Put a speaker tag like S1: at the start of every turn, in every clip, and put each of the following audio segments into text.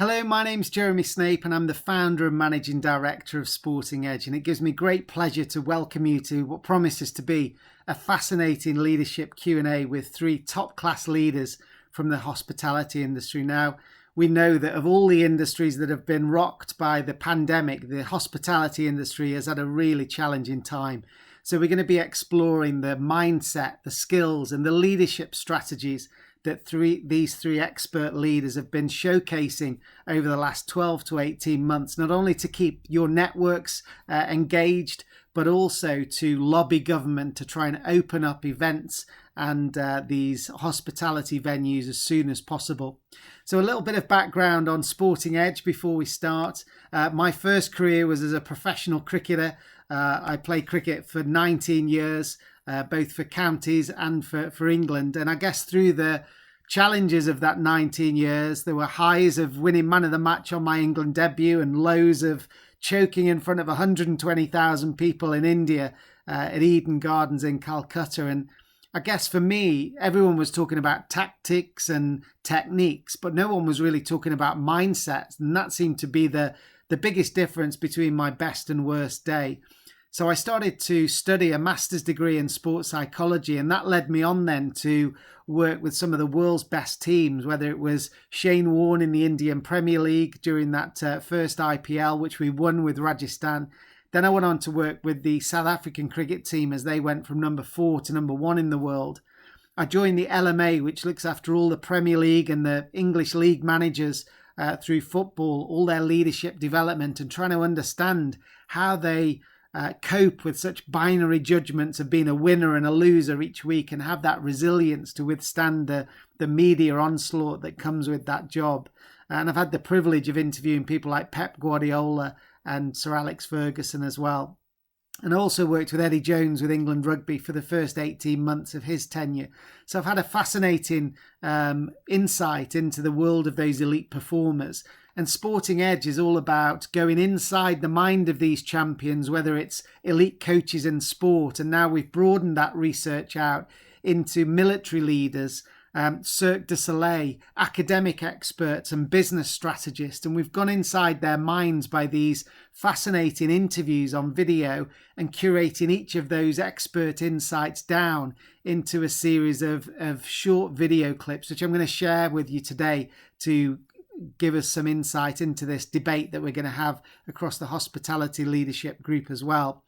S1: Hello, my name's Jeremy Snape and I'm the founder and managing director of Sporting Edge, and it gives me great pleasure to welcome you to what promises to be a fascinating leadership Q&A with three top-class leaders from the hospitality industry. Now, we know that of all the industries that have been rocked by the pandemic, the hospitality industry has had a really challenging time. So we're going to be exploring the mindset, the skills and the leadership strategies that these three expert leaders have been showcasing over the last 12 to 18 months, not only to keep your networks engaged, but also to lobby government to try and open up events and these hospitality venues as soon as possible. So a little bit of background on Sporting Edge before we start. My first career was as a professional cricketer. I played cricket for 19 years, both for counties and for England. And I guess through the challenges of that 19 years, there were highs of winning man of the match on my England debut and lows of choking in front of 120,000 people in India at Eden Gardens in Calcutta. And I guess for me, everyone was talking about tactics and techniques, but no one was really talking about mindsets. And that seemed to be the biggest difference between my best and worst day. So I started to study a master's degree in sports psychology, and that led me on then to work with some of the world's best teams, whether it was Shane Warne in the Indian Premier League during that first IPL, which we won with Rajasthan. Then I went on to work with the South African cricket team as they went from number 4 to number 1 in the world. I joined the LMA, which looks after all the Premier League and the English league managers through football, all their leadership development, and trying to understand how they cope with such binary judgments of being a winner and a loser each week, and have that resilience to withstand the media onslaught that comes with that job. And I've had the privilege of interviewing people like Pep Guardiola and Sir Alex Ferguson as well. And I also worked with Eddie Jones with England Rugby for the first 18 months of his tenure. So I've had a fascinating insight into the world of those elite performers. And Sporting Edge is all about going inside the mind of these champions, whether it's elite coaches in sport, and now we've broadened that research out into military leaders, Cirque du Soleil, academic experts and business strategists. And we've gone inside their minds by these fascinating interviews on video and curating each of those expert insights down into a series of short video clips, which I'm going to share with you today to give us some insight into this debate that we're going to have across the hospitality leadership group as well.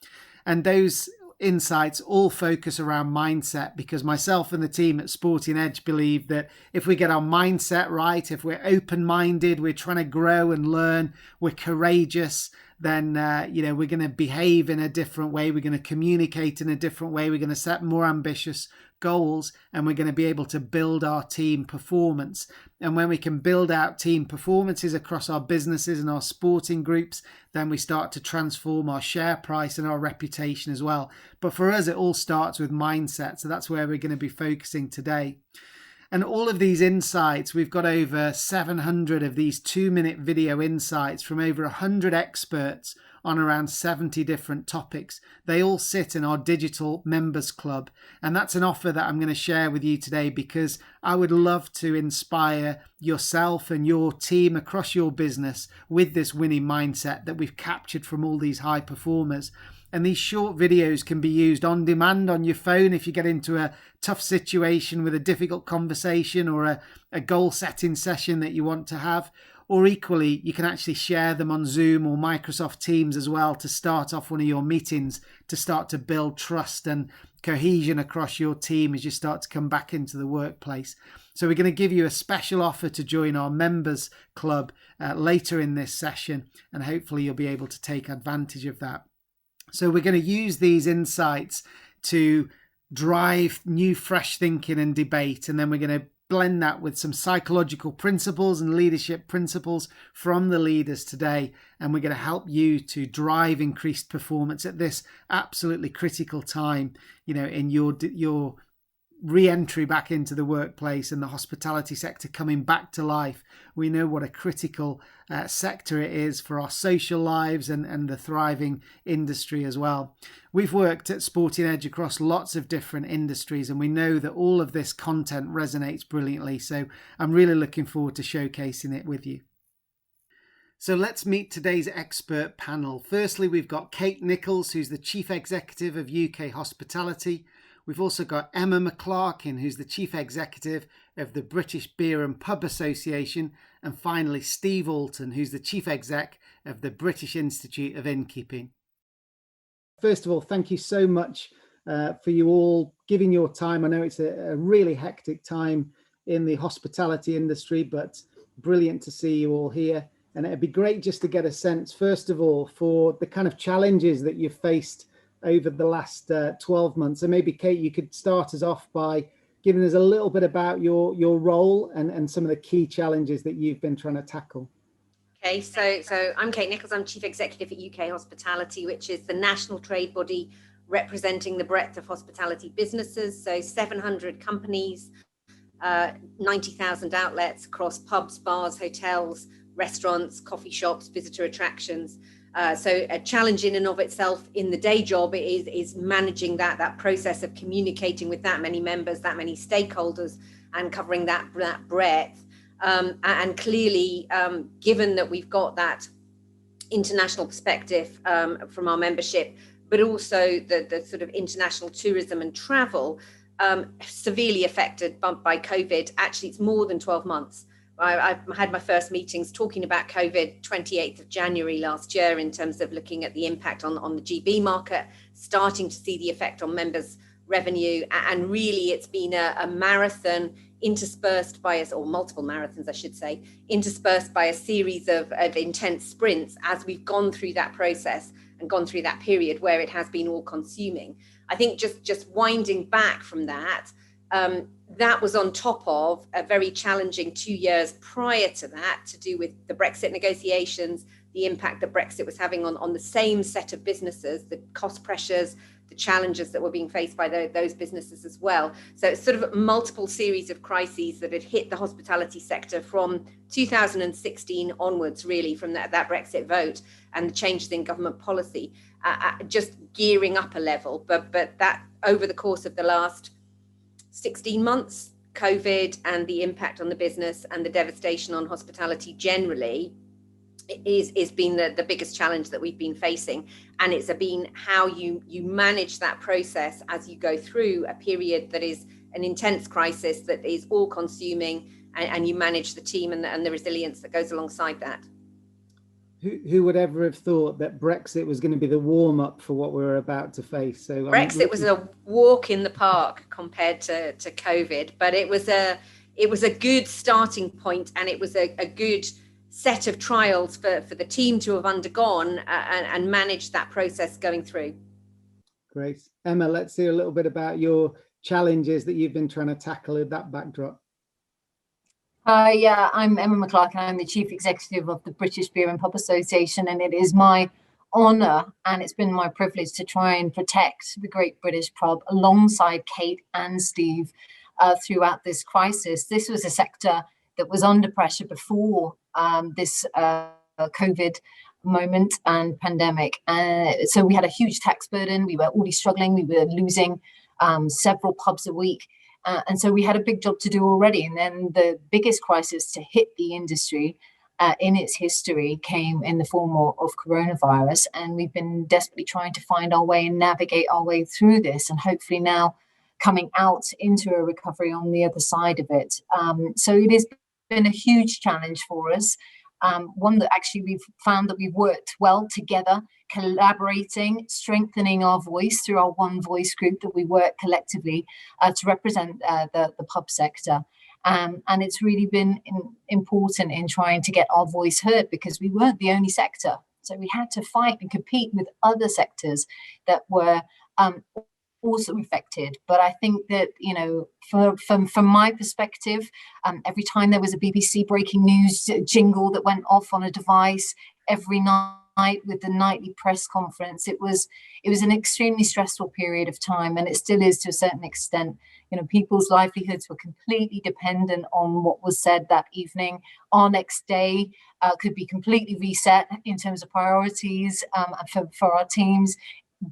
S1: And those insights all focus around mindset, because myself and the team at Sporting Edge believe that if we get our mindset right, if we're open-minded, we're trying to grow and learn, we're courageous, then we're going to behave in a different way, we're going to communicate in a different way, we're going to set more ambitious goals, and we're going to be able to build our team performance. And when we can build out team performances across our businesses and our sporting groups, then we start to transform our share price and our reputation as well. But for us, it all starts with mindset. So that's where we're going to be focusing today. And all of these insights, we've got over 700 of these 2-minute video insights from over 100 experts on around 70 different topics. They all sit in our digital members club. And that's an offer that I'm going to share with you today, because I would love to inspire yourself and your team across your business with this winning mindset that we've captured from all these high performers. And these short videos can be used on demand on your phone if you get into a tough situation with a difficult conversation or a goal setting session that you want to have. Or equally, you can actually share them on Zoom or Microsoft Teams as well to start off one of your meetings, to start to build trust and cohesion across your team as you start to come back into the workplace. So we're going to give you a special offer to join our members club later in this session, and hopefully you'll be able to take advantage of that. So we're going to use these insights to drive new, fresh thinking and debate, and then we're going to blend that with some psychological principles and leadership principles from the leaders today, and we're going to help you to drive increased performance at this absolutely critical time, in your re-entry back into the workplace and the hospitality sector coming back to life. We know what a critical sector it is for our social lives and the thriving industry as well. We've worked at Sporting Edge across lots of different industries, and we know that all of this content resonates brilliantly. So I'm really looking forward to showcasing it with you. So let's meet today's expert panel. Firstly, we've got Kate Nichols, who's the Chief Executive of UK Hospitality. We've also got Emma Mcclark, who's the Chief Executive of the British Beer and Pub Association. And finally, Steve Alton, who's the Chief Exec of the British Institute of Innkeeping. First of all, thank you so much for you all giving your time. I know it's a really hectic time in the hospitality industry, but brilliant to see you all here. And it'd be great just to get a sense, first of all, for the kind of challenges that you've faced over the last 12 months. So maybe, Kate, you could start us off by giving us a little bit about your role and some of the key challenges that you've been trying to tackle.
S2: Okay, so I'm Kate Nichols. I'm Chief Executive at UK Hospitality, which is the national trade body representing the breadth of hospitality businesses. So 700 companies, 90,000 outlets across pubs, bars, hotels, restaurants, coffee shops, visitor attractions. So a challenge in and of itself in the day job is managing that process of communicating with that many members, that many stakeholders, and covering that breadth. And clearly, given that we've got that international perspective from our membership, but also the sort of international tourism and travel, severely affected by COVID. Actually, it's more than 12 months. I had my first meetings talking about COVID 28th of January last year in terms of looking at the impact on the GB market, starting to see the effect on members' revenue. And really, it's been a marathon interspersed by or multiple marathons, I should say, interspersed by a series of intense sprints as we've gone through that process and gone through that period where it has been all consuming. I think just winding back from that, that was on top of a very challenging 2 years prior to that to do with the Brexit negotiations, the impact that Brexit was having on the same set of businesses, the cost pressures, the challenges that were being faced by those businesses as well. So it's sort of multiple series of crises that had hit the hospitality sector from 2016 onwards, really, from that Brexit vote and the changes in government policy, just gearing up a level. But that over the course of the last 16 months, COVID and the impact on the business and the devastation on hospitality generally is been the biggest challenge that we've been facing. And it's been how you manage that process as you go through a period that is an intense crisis that is all consuming, and you manage the team and the resilience that goes alongside that.
S1: Who would ever have thought that Brexit was going to be the warm-up for what we were about to face? So
S2: Brexit was a walk in the park compared to COVID, but it was a good starting point, and it was a good set of trials for the team to have undergone and managed that process going through.
S1: Great. Emma, let's hear a little bit about your challenges that you've been trying to tackle in that backdrop.
S3: Yeah, I'm Emma Mcclark, and I'm the Chief Executive of the British Beer and Pub Association, and it is my honour and it's been my privilege to try and protect the Great British Pub alongside Kate and Steve throughout this crisis. This was a sector that was under pressure before this COVID moment and pandemic. So we had a huge tax burden. We were already struggling. We were losing several pubs a week. And so we had a big job to do already. And then the biggest crisis to hit the industry in its history came in the form of coronavirus. And we've been desperately trying to find our way and navigate our way through this, and hopefully now coming out into a recovery on the other side of it. So it has been a huge challenge for us. One that actually we've found that we've worked well together, collaborating, strengthening our voice through our One Voice group that we work collectively to represent the pub sector. And it's really been important in trying to get our voice heard, because we weren't the only sector. So we had to fight and compete with other sectors that were also affected. But I think that, you know, from my perspective, every time there was a BBC breaking news jingle that went off on a device, every night with the nightly press conference, it was an extremely stressful period of time, and it still is to a certain extent. You know, people's livelihoods were completely dependent on what was said that evening. Our next day could be completely reset in terms of priorities for our teams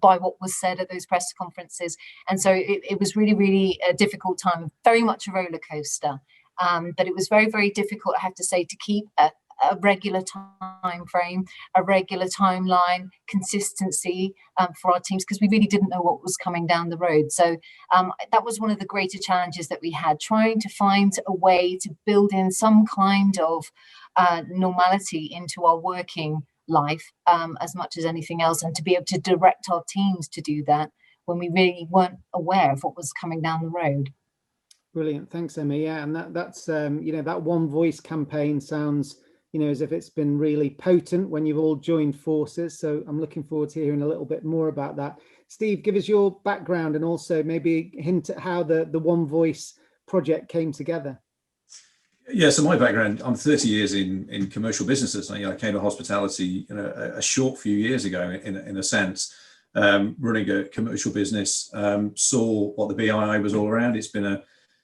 S3: by what was said at those press conferences. And so it was really, really a difficult time, very much a roller coaster. But it was very, very difficult, I have to say, to keep a a regular time frame, a regular timeline, consistency for our teams, because we really didn't know what was coming down the road. So that was one of the greater challenges that we had, trying to find a way to build in some kind of normality into our working life as much as anything else, and to be able to direct our teams to do that when we really weren't aware of what was coming down the road.
S1: Brilliant, thanks, Emma. Yeah, and that's that one voice campaign sounds as if it's been really potent when you've all joined forces. So I'm looking forward to hearing a little bit more about that. Steve, give us your background and also maybe hint at how the One Voice project came together.
S4: Yeah, so my background, I'm 30 years in commercial businesses. I came to hospitality a short few years ago, in a sense, running a commercial business, saw what the BII was all around. It's been a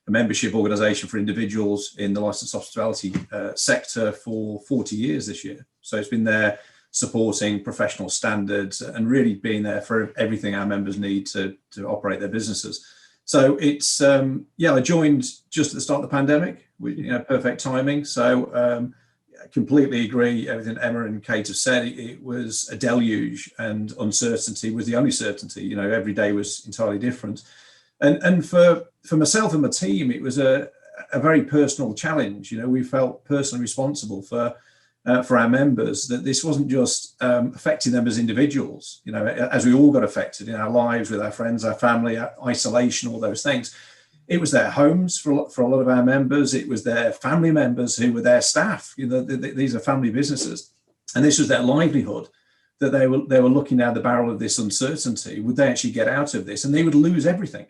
S4: membership organisation for individuals in the licensed hospitality sector for 40 years this year. So it's been there supporting professional standards and really being there for everything our members need to operate their businesses. So it's, I joined just at the start of the pandemic, perfect timing. So I completely agree everything Emma and Kate have said. It was a deluge, and uncertainty was the only certainty. Every day was entirely different. And for myself and my team, it was a very personal challenge. We felt personally responsible for our members, that this wasn't just affecting them as individuals, as we all got affected in our lives, with our friends, our family, our isolation, all those things. It was their homes for a lot of our members. It was their family members who were their staff. These are family businesses, and this was their livelihood. That they were looking down the barrel of this uncertainty. Would they actually get out of this? And they would lose everything.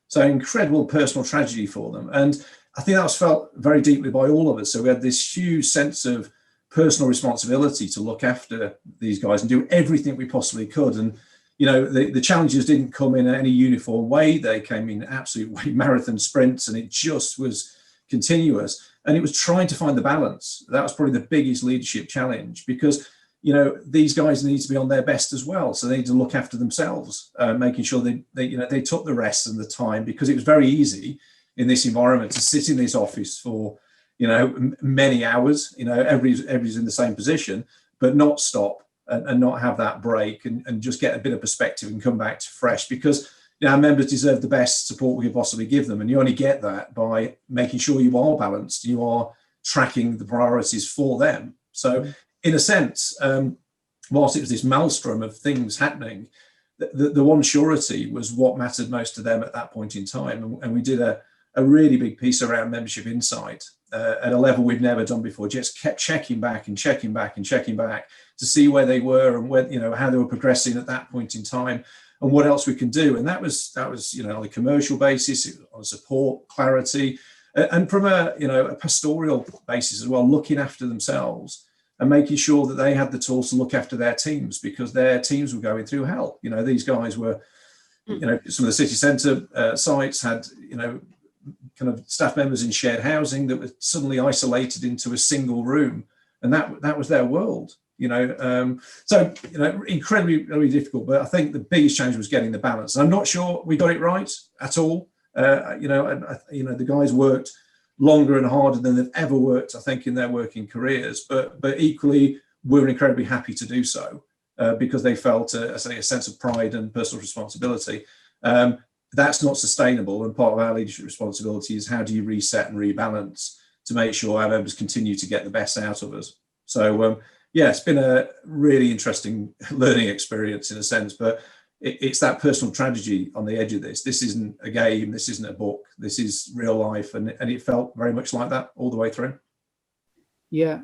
S4: So incredible personal tragedy for them. And I think that was felt very deeply by all of us. So we had this huge sense of personal responsibility to look after these guys and do everything we possibly could. And, the challenges didn't come in any uniform way. They came in absolute marathon sprints, and it just was continuous. And it was trying to find the balance. That was probably the biggest leadership challenge, because these guys need to be on their best as well. So they need to look after themselves, making sure they took the rest and the time, because it was very easy in this environment to sit in this office for, many hours, everybody's in the same position, but not stop and not have that break and just get a bit of perspective and come back to fresh, because our members deserve the best support we can possibly give them. And you only get that by making sure you are balanced, you are tracking the priorities for them. So in a sense, whilst it was this maelstrom of things happening, the one surety was what mattered most to them at that point in time. And we did a really big piece around membership insight at a level we've never done before. Just kept checking back to see where they were and where, how they were progressing at that point in time, and what else we can do. And that was on a commercial basis, on support, clarity, and from a pastoral basis as well, looking after themselves and making sure that they had the tools to look after their teams, because their teams were going through hell. These guys were, some of the city centre sites had, kind of staff members in shared housing that were suddenly isolated into a single room, and that was their world. So incredibly, really difficult. But I think the biggest challenge was getting the balance. And I'm not sure we got it right at all. The guys worked longer and harder than they've ever worked, I think, in their working careers. But equally, we were incredibly happy to do so because they felt a sense of pride and personal responsibility. That's not sustainable, and part of our leadership responsibility is how do you reset and rebalance to make sure our members continue to get the best out of us. So it's been a really interesting learning experience in a sense, but it's that personal tragedy on the edge of this. This isn't a game, this isn't a book, this is real life, and it felt very much like that all the way through.
S1: Yeah,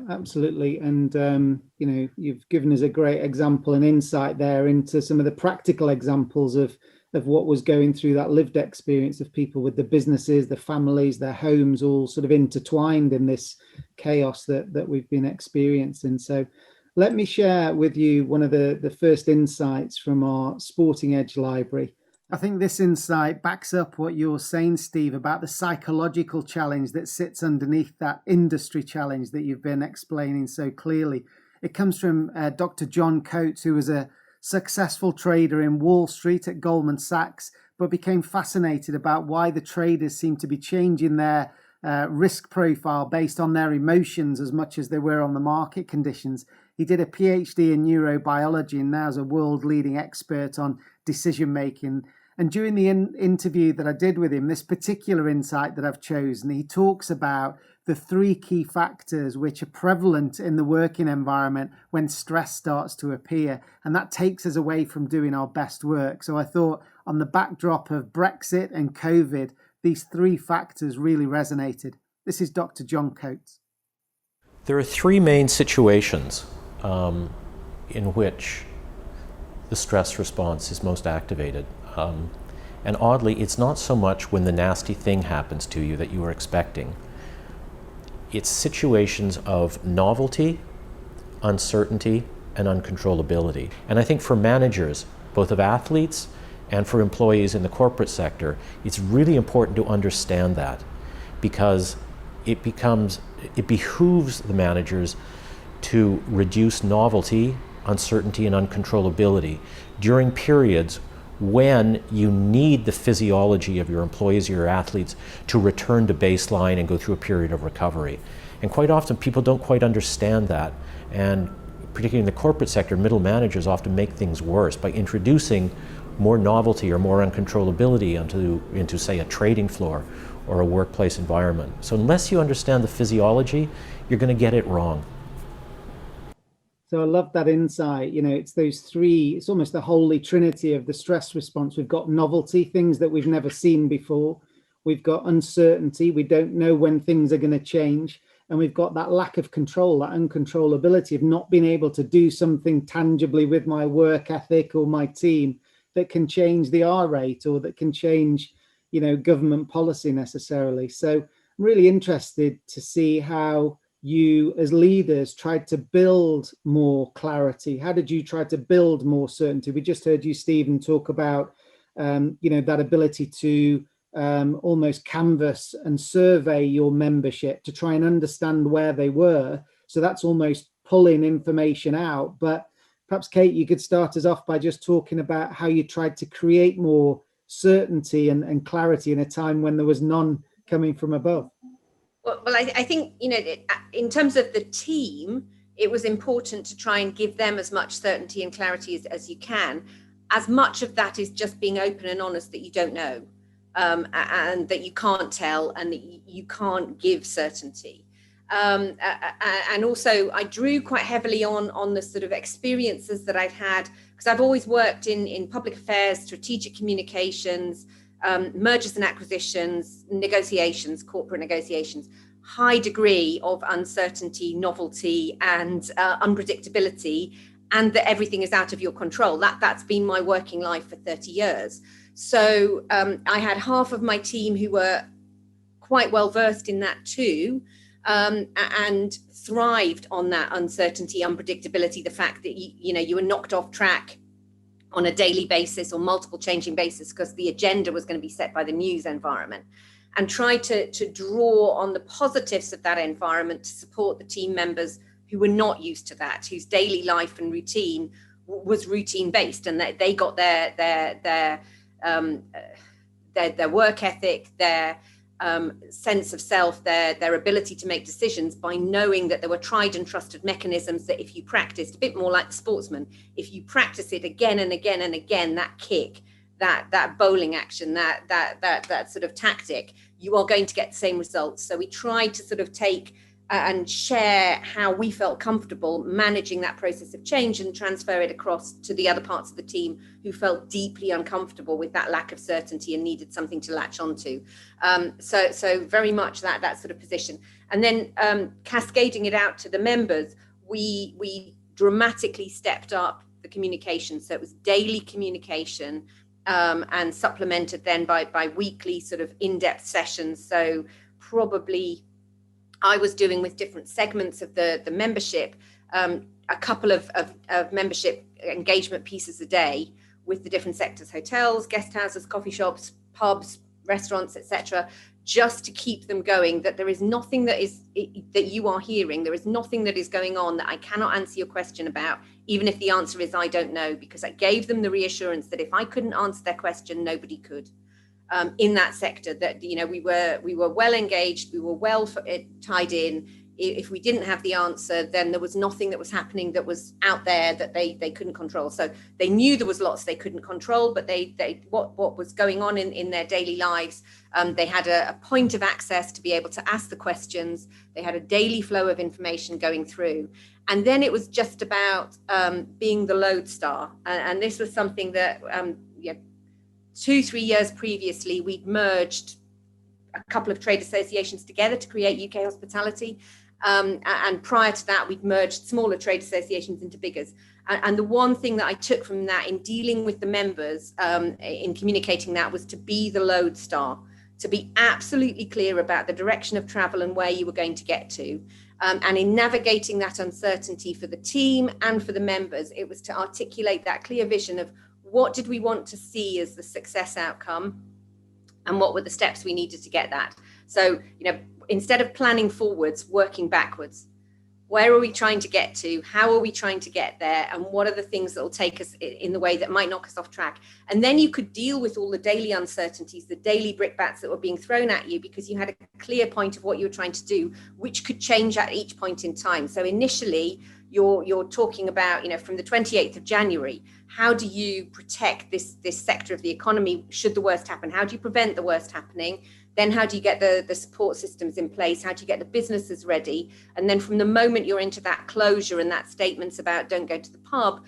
S1: absolutely. And you've given us a great example and insight there into some of the practical examples of what was going through that lived experience of people with the businesses, the families, their homes, all sort of intertwined in this chaos that we've been experiencing. So let me share with you one of the first insights from our Sporting Edge library. I think this insight backs up what you're saying, Steve, about the psychological challenge that sits underneath that industry challenge that you've been explaining so clearly. It comes from Dr. John Coates, who was a successful trader in Wall Street at Goldman Sachs, but became fascinated about why the traders seem to be changing their risk profile based on their emotions as much as they were on the market conditions. He did a PhD in neurobiology and now is a world-leading expert on decision making. And during the interview that I did with him, this particular insight that I've chosen, he talks about the 3 key factors which are prevalent in the working environment when stress starts to appear. And that takes us away from doing our best work. So I thought on the backdrop of Brexit and COVID, these 3 factors really resonated. This is Dr. John Coates.
S5: There are 3 main situations in which the stress response is most activated. And oddly, it's not so much when the nasty thing happens to you that you are expecting. It's situations of novelty, uncertainty, and uncontrollability. And I think for managers, both of athletes and for employees in the corporate sector, it's really important to understand that, because it behooves the managers to reduce novelty, uncertainty, and uncontrollability during periods when you need the physiology of your employees or your athletes to return to baseline and go through a period of recovery. And quite often people don't quite understand that, and particularly in the corporate sector, middle managers often make things worse by introducing more novelty or more uncontrollability into say a trading floor or a workplace environment. So unless you understand the physiology, you're going to get it wrong.
S1: So I love that insight. It's those 3, it's almost the holy trinity of the stress response. We've got novelty, things that we've never seen before. We've got uncertainty. We don't know when things are going to change. And we've got that lack of control, that uncontrollability of not being able to do something tangibly with my work ethic or my team that can change the R rate or that can change, government policy necessarily. So I'm really interested to see how you as leaders tried to build more clarity. How did you try to build more certainty? We just heard you, Stephen, talk about, that ability to almost canvass and survey your membership to try and understand where they were. So that's almost pulling information out. But perhaps, Kate, you could start us off by just talking about how you tried to create more certainty and clarity in a time when there was none coming from above.
S2: Well, I think, in terms of the team, it was important to try and give them as much certainty and clarity as you can. As much of that is just being open and honest that you don't know, and that you can't tell, and that you can't give certainty. And also I drew quite heavily on the sort of experiences that I've had, because I've always worked in public affairs, strategic communications, mergers and acquisitions, negotiations, corporate negotiations, high degree of uncertainty, novelty, and unpredictability, and that everything is out of your control. That's been my working life for 30 years. So I had half of my team who were quite well versed in that too, and thrived on that uncertainty, unpredictability, the fact that you were knocked off track on a daily basis or multiple changing basis because the agenda was going to be set by the news environment, and try to draw on the positives of that environment to support the team members who were not used to that, whose daily life and routine was routine based, and that they got their work ethic, their sense of self, their ability to make decisions by knowing that there were tried and trusted mechanisms that if you practiced, a bit more like the sportsman, if you practice it again and again and again, that kick, that bowling action, that sort of tactic, you are going to get the same results. So we tried to sort of take and share how we felt comfortable managing that process of change and transfer it across to the other parts of the team who felt deeply uncomfortable with that lack of certainty and needed something to latch onto. So very much that sort of position. And then cascading it out to the members, we dramatically stepped up the communication. So it was daily communication, and supplemented then by weekly sort of in-depth sessions. So probably I was doing with different segments of the membership, a couple of membership engagement pieces a day with the different sectors, hotels, guest houses, coffee shops, pubs, restaurants, etc., just to keep them going, that there is nothing that you are hearing, there is nothing that is going on that I cannot answer your question about, even if the answer is I don't know, because I gave them the reassurance that if I couldn't answer their question, nobody could. in that sector, that we were well engaged, we were well tied in. If we didn't have the answer, then there was nothing that was happening that was out there that they couldn't control. So they knew there was lots they couldn't control, but what was going on in their daily lives, they had a point of access to be able to ask the questions. They had a daily flow of information going through. And then it was just about being the lodestar. And this was something that 2-3 years previously, we'd merged a couple of trade associations together to create UK Hospitality. And prior to that, we'd merged smaller trade associations into biggers. And the one thing that I took from that in dealing with the members, in communicating that, was to be the lodestar, to be absolutely clear about the direction of travel and where you were going to get to. And in navigating that uncertainty for the team and for the members, it was to articulate that clear vision of what did we want to see as the success outcome, and what were the steps we needed to get that. So, instead of planning forwards, working backwards. Where are we trying to get to? How are we trying to get there? And what are the things that will take us in the way that might knock us off track? And then you could deal with all the daily uncertainties, the daily brickbats that were being thrown at you, because you had a clear point of what you were trying to do, which could change at each point in time. So initially, you're talking about, from the 28th of January, how do you protect this sector of the economy should the worst happen? How do you prevent the worst happening? Then how do you get the support systems in place? How do you get the businesses ready? And then from the moment you're into that closure and that statements about don't go to the pub,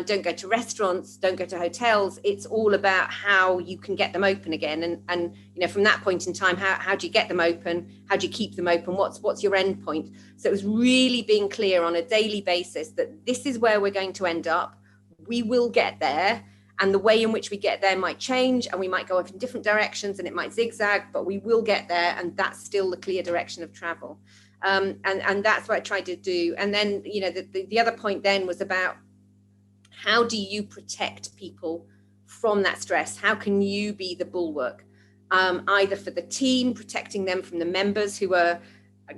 S2: don't go to restaurants, don't go to hotels, it's all about how you can get them open again. And from that point in time, how do you get them open? How do you keep them open? What's your end point? So it was really being clear on a daily basis that this is where we're going to end up. We will get there. And the way in which we get there might change, and we might go off in different directions, and it might zigzag, but we will get there. And that's still the clear direction of travel. And that's what I tried to do. And then, the other point then was about how do you protect people from that stress? How can you be the bulwark, either for the team, protecting them from the members who are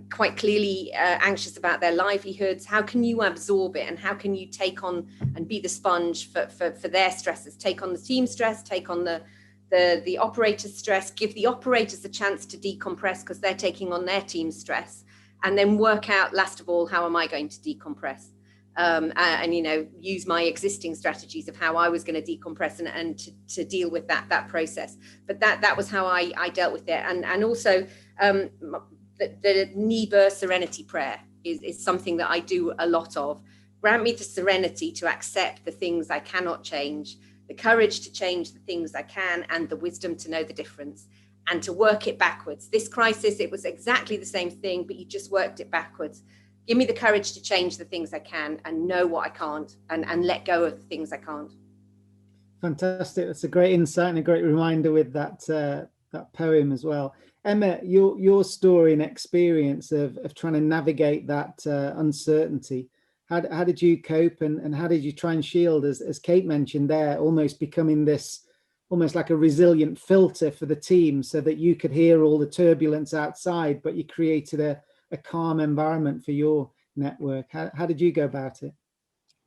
S2: quite clearly anxious about their livelihoods? How can you absorb it, and how can you take on and be the sponge for their stresses, take on the team stress, take on the operator's stress, give the operators a chance to decompress because they're taking on their team stress, and then work out, last of all, how am I going to decompress, and use my existing strategies of how I was going to decompress and to deal with that process. But that was how I dealt with it. And also the Niebuhr serenity prayer is something that I do a lot of. Grant me the serenity to accept the things I cannot change, the courage to change the things I can, and the wisdom to know the difference, and to work it backwards. This crisis, it was exactly the same thing, but you just worked it backwards. Give me the courage to change the things I can, and know what I can't, and let go of the things I can't.
S1: Fantastic. That's a great insight and a great reminder with that poem as well. Emma, your story and experience of trying to navigate that uncertainty, how did you cope, and how did you try and shield, as Kate mentioned there, almost becoming this, almost like a resilient filter for the team, so that you could hear all the turbulence outside, but you created a calm environment for your network? How did you go about it?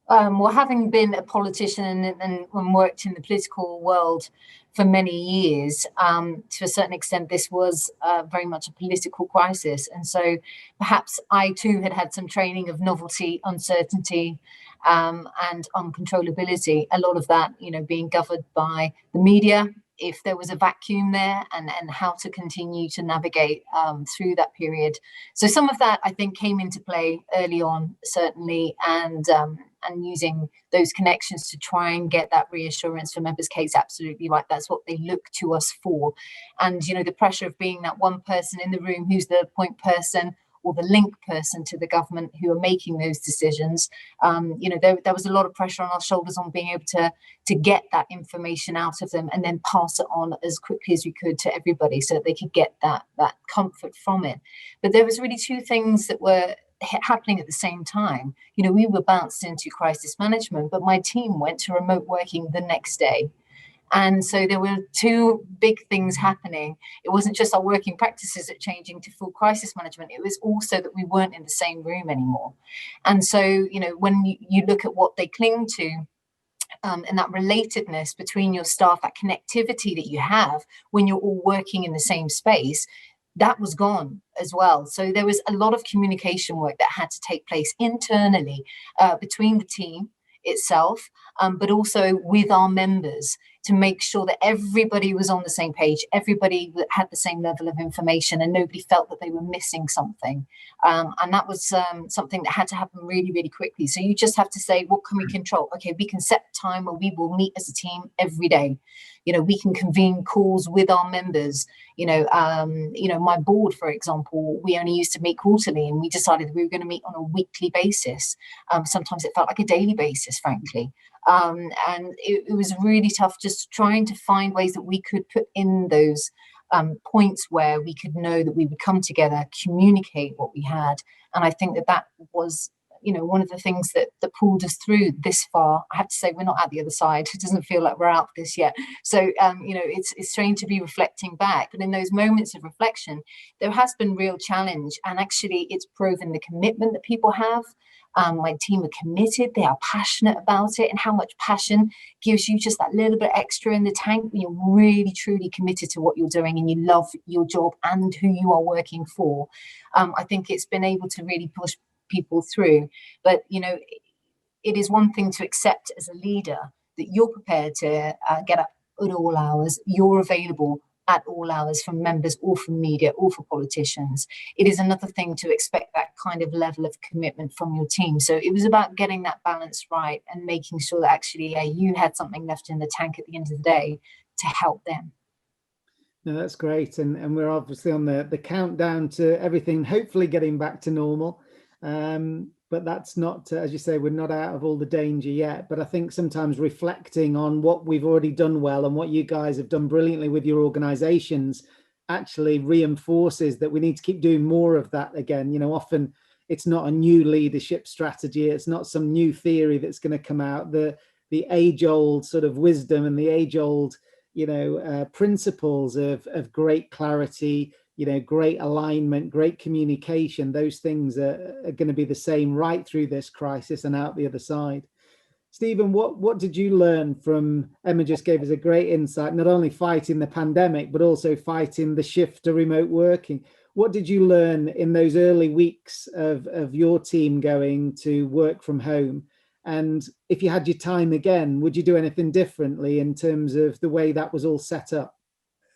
S3: Well, having been a politician and worked in the political world for many years, to a certain extent, this was very much a political crisis. And so perhaps I too had some training of novelty, uncertainty, and uncontrollability. A lot of that, being governed by the media, if there was a vacuum there, and how to continue to navigate through that period. So some of that, I think, came into play early on, certainly, and using those connections to try and get that reassurance for members. Kate's absolutely right. That's what they look to us for. And, the pressure of being that one person in the room who's the point person or the link person to the government who are making those decisions. There was a lot of pressure on our shoulders on being able to get that information out of them and then pass it on as quickly as we could to everybody so that they could get that comfort from it. But there was really two things that were happening at the same time. We were bounced into crisis management, but my team went to remote working the next day. And so there were two big things happening. It wasn't just our working practices that changing to full crisis management. It was also that we weren't in the same room anymore. And so, when you look at what they cling to, and that relatedness between your staff, that connectivity that you have when you're all working in the same space, that was gone as well. So there was a lot of communication work that had to take place internally between the team itself, but also with our members, to make sure that everybody was on the same page, everybody had the same level of information, and nobody felt that they were missing something. And that was something that had to happen really, really quickly. So you just have to say, what can we control? Okay, we can set the time where we will meet as a team every day. We can convene calls with our members. My board, for example, we only used to meet quarterly, and we decided we were going to meet on a weekly basis. Sometimes it felt like a daily basis, frankly. And it was really tough, just trying to find ways that we could put in those points where we could know that we would come together, communicate what we had. And I think that was one of the things that pulled us through this far. I have to say, we're not at the other side. It doesn't feel like we're out of this yet. So, it's strange to be reflecting back. But in those moments of reflection, there has been real challenge. And actually, it's proven the commitment that people have. My team are committed. They are passionate about it. And how much passion gives you just that little bit extra in the tank when you're really, truly committed to what you're doing and you love your job and who you are working for. I think it's been able to really push people through. But it is one thing to accept as a leader that you're prepared to get up at all hours, you're available at all hours from members or from media or for politicians. It is another thing to expect that kind of level of commitment from your team. So it was about getting that balance right and making sure that actually you had something left in the tank at the end of the day to help them.
S1: No, that's great. And we're obviously on the countdown to everything hopefully getting back to normal. But that's not, as you say, we're not out of all the danger yet. But I think sometimes reflecting on what we've already done well and what you guys have done brilliantly with your organizations actually reinforces that we need to keep doing more of that again. Often it's not a new leadership strategy. It's not some new theory that's going to come out. The age-old sort of wisdom and the age-old, principles of great clarity, great alignment, great communication, those things are going to be the same right through this crisis and out the other side. Stephen, what did you learn from, Emma just gave us a great insight, not only fighting the pandemic, but also fighting the shift to remote working. What did you learn in those early weeks of your team going to work from home? And if you had your time again, would you do anything differently in terms of the way that was all set up?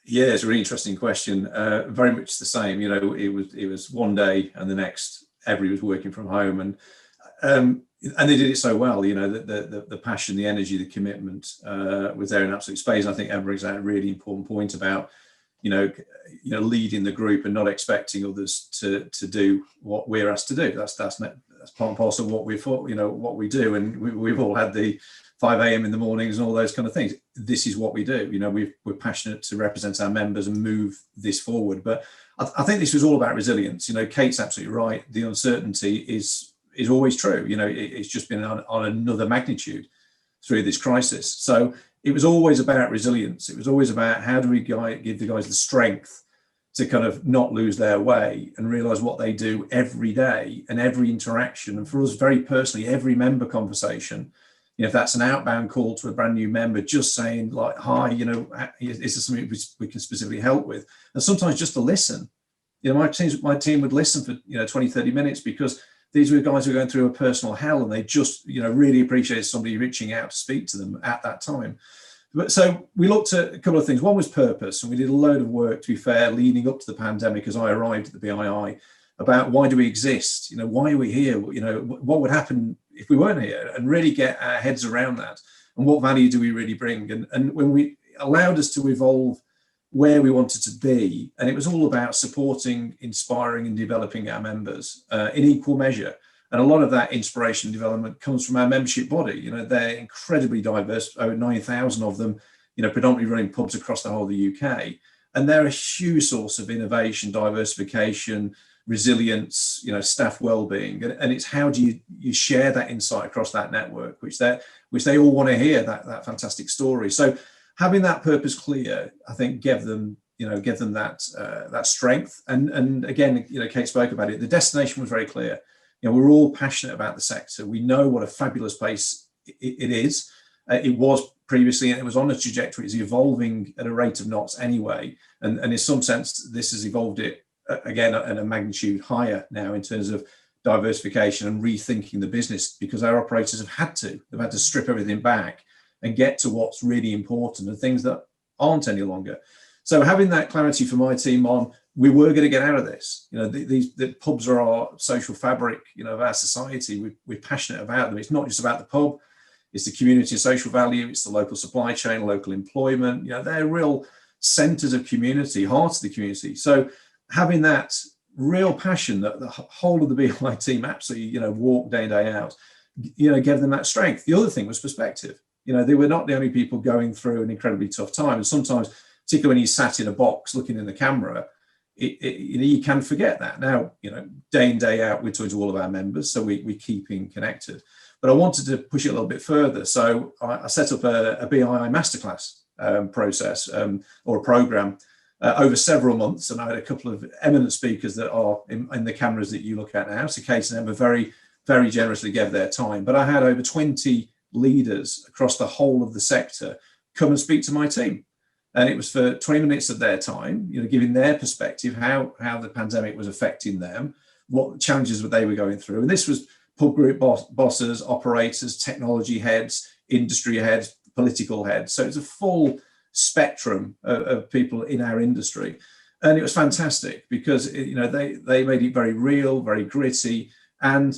S4: Yeah, it's a really interesting question. Very much the same. It was one day and the next, everybody was working from home, and they did it so well. The passion, the energy, the commitment was there in absolute space. I think Emma brings out a really important point about leading the group and not expecting others to do what we're asked to do. That's part and parcel of what what we do, and we've all had the 5 a.m. in the mornings and all those kind of things. This is what we do. We're passionate to represent our members and move this forward. But I think this was all about resilience. Kate's absolutely right. The uncertainty is always true. It's just been on another magnitude through this crisis. So it was always about resilience. It was always about how do we give the guys the strength to kind of not lose their way and realize what they do every day and every interaction. And for us, very personally, every member conversation, if that's an outbound call to a brand new member, just saying like, hi, is this something we can specifically help with? And sometimes just to listen. My team would listen for 20, 30 minutes because these were guys who were going through a personal hell, and they just really appreciated somebody reaching out to speak to them at that time. But so we looked at a couple of things. One was purpose, and we did a load of work, to be fair, leading up to the pandemic as I arrived at the BII, about why do we exist? Why are we here? What would happen if we weren't here, and really get our heads around that, and what value do we really bring? And when we allowed us to evolve where we wanted to be, and it was all about supporting, inspiring and developing our members in equal measure. And a lot of that inspiration and development comes from our membership body. They're incredibly diverse, over 9,000 of them, predominantly running pubs across the whole of the UK. And they're a huge source of innovation, diversification, resilience, staff well-being, and it's how do you share that insight across that network, which they all want to hear that fantastic story. So having that purpose clear, I think, gave them that strength. And again, Kate spoke about it. The destination was very clear. We're all passionate about the sector. We know what a fabulous place it is. It was previously, and it was on a trajectory. It's evolving at a rate of knots anyway. And in some sense, this has evolved it again at a magnitude higher now in terms of diversification and rethinking the business, because our operators have had to. They've had to strip everything back and get to what's really important and things that aren't any longer. So having that clarity for my team on, we were going to get out of this. The pubs are our social fabric, of our society. We're passionate about them. It's not just about the pub. It's the community and social value. It's the local supply chain, local employment. They're real centres of community, hearts of the community. So having that real passion that the whole of the BI team absolutely, walk day in, day out, gave them that strength. The other thing was perspective. They were not the only people going through an incredibly tough time. And sometimes, particularly when you sat in a box looking in the camera, you can forget that. Now, day in, day out, we're talking to all of our members, so we're keeping connected. But I wanted to push it a little bit further. So I set up a BI masterclass process or a program over several months. And I had a couple of eminent speakers that are in the cameras that you look at now. So Kate and Emma very, very generously gave their time. But I had over 20 leaders across the whole of the sector come and speak to my team. And it was for 20 minutes of their time, giving their perspective, how the pandemic was affecting them, what challenges they were going through. And this was pub group bosses, operators, technology heads, industry heads, political heads. So it's a full spectrum of people in our industry. And it was fantastic because, they made it very real, very gritty. And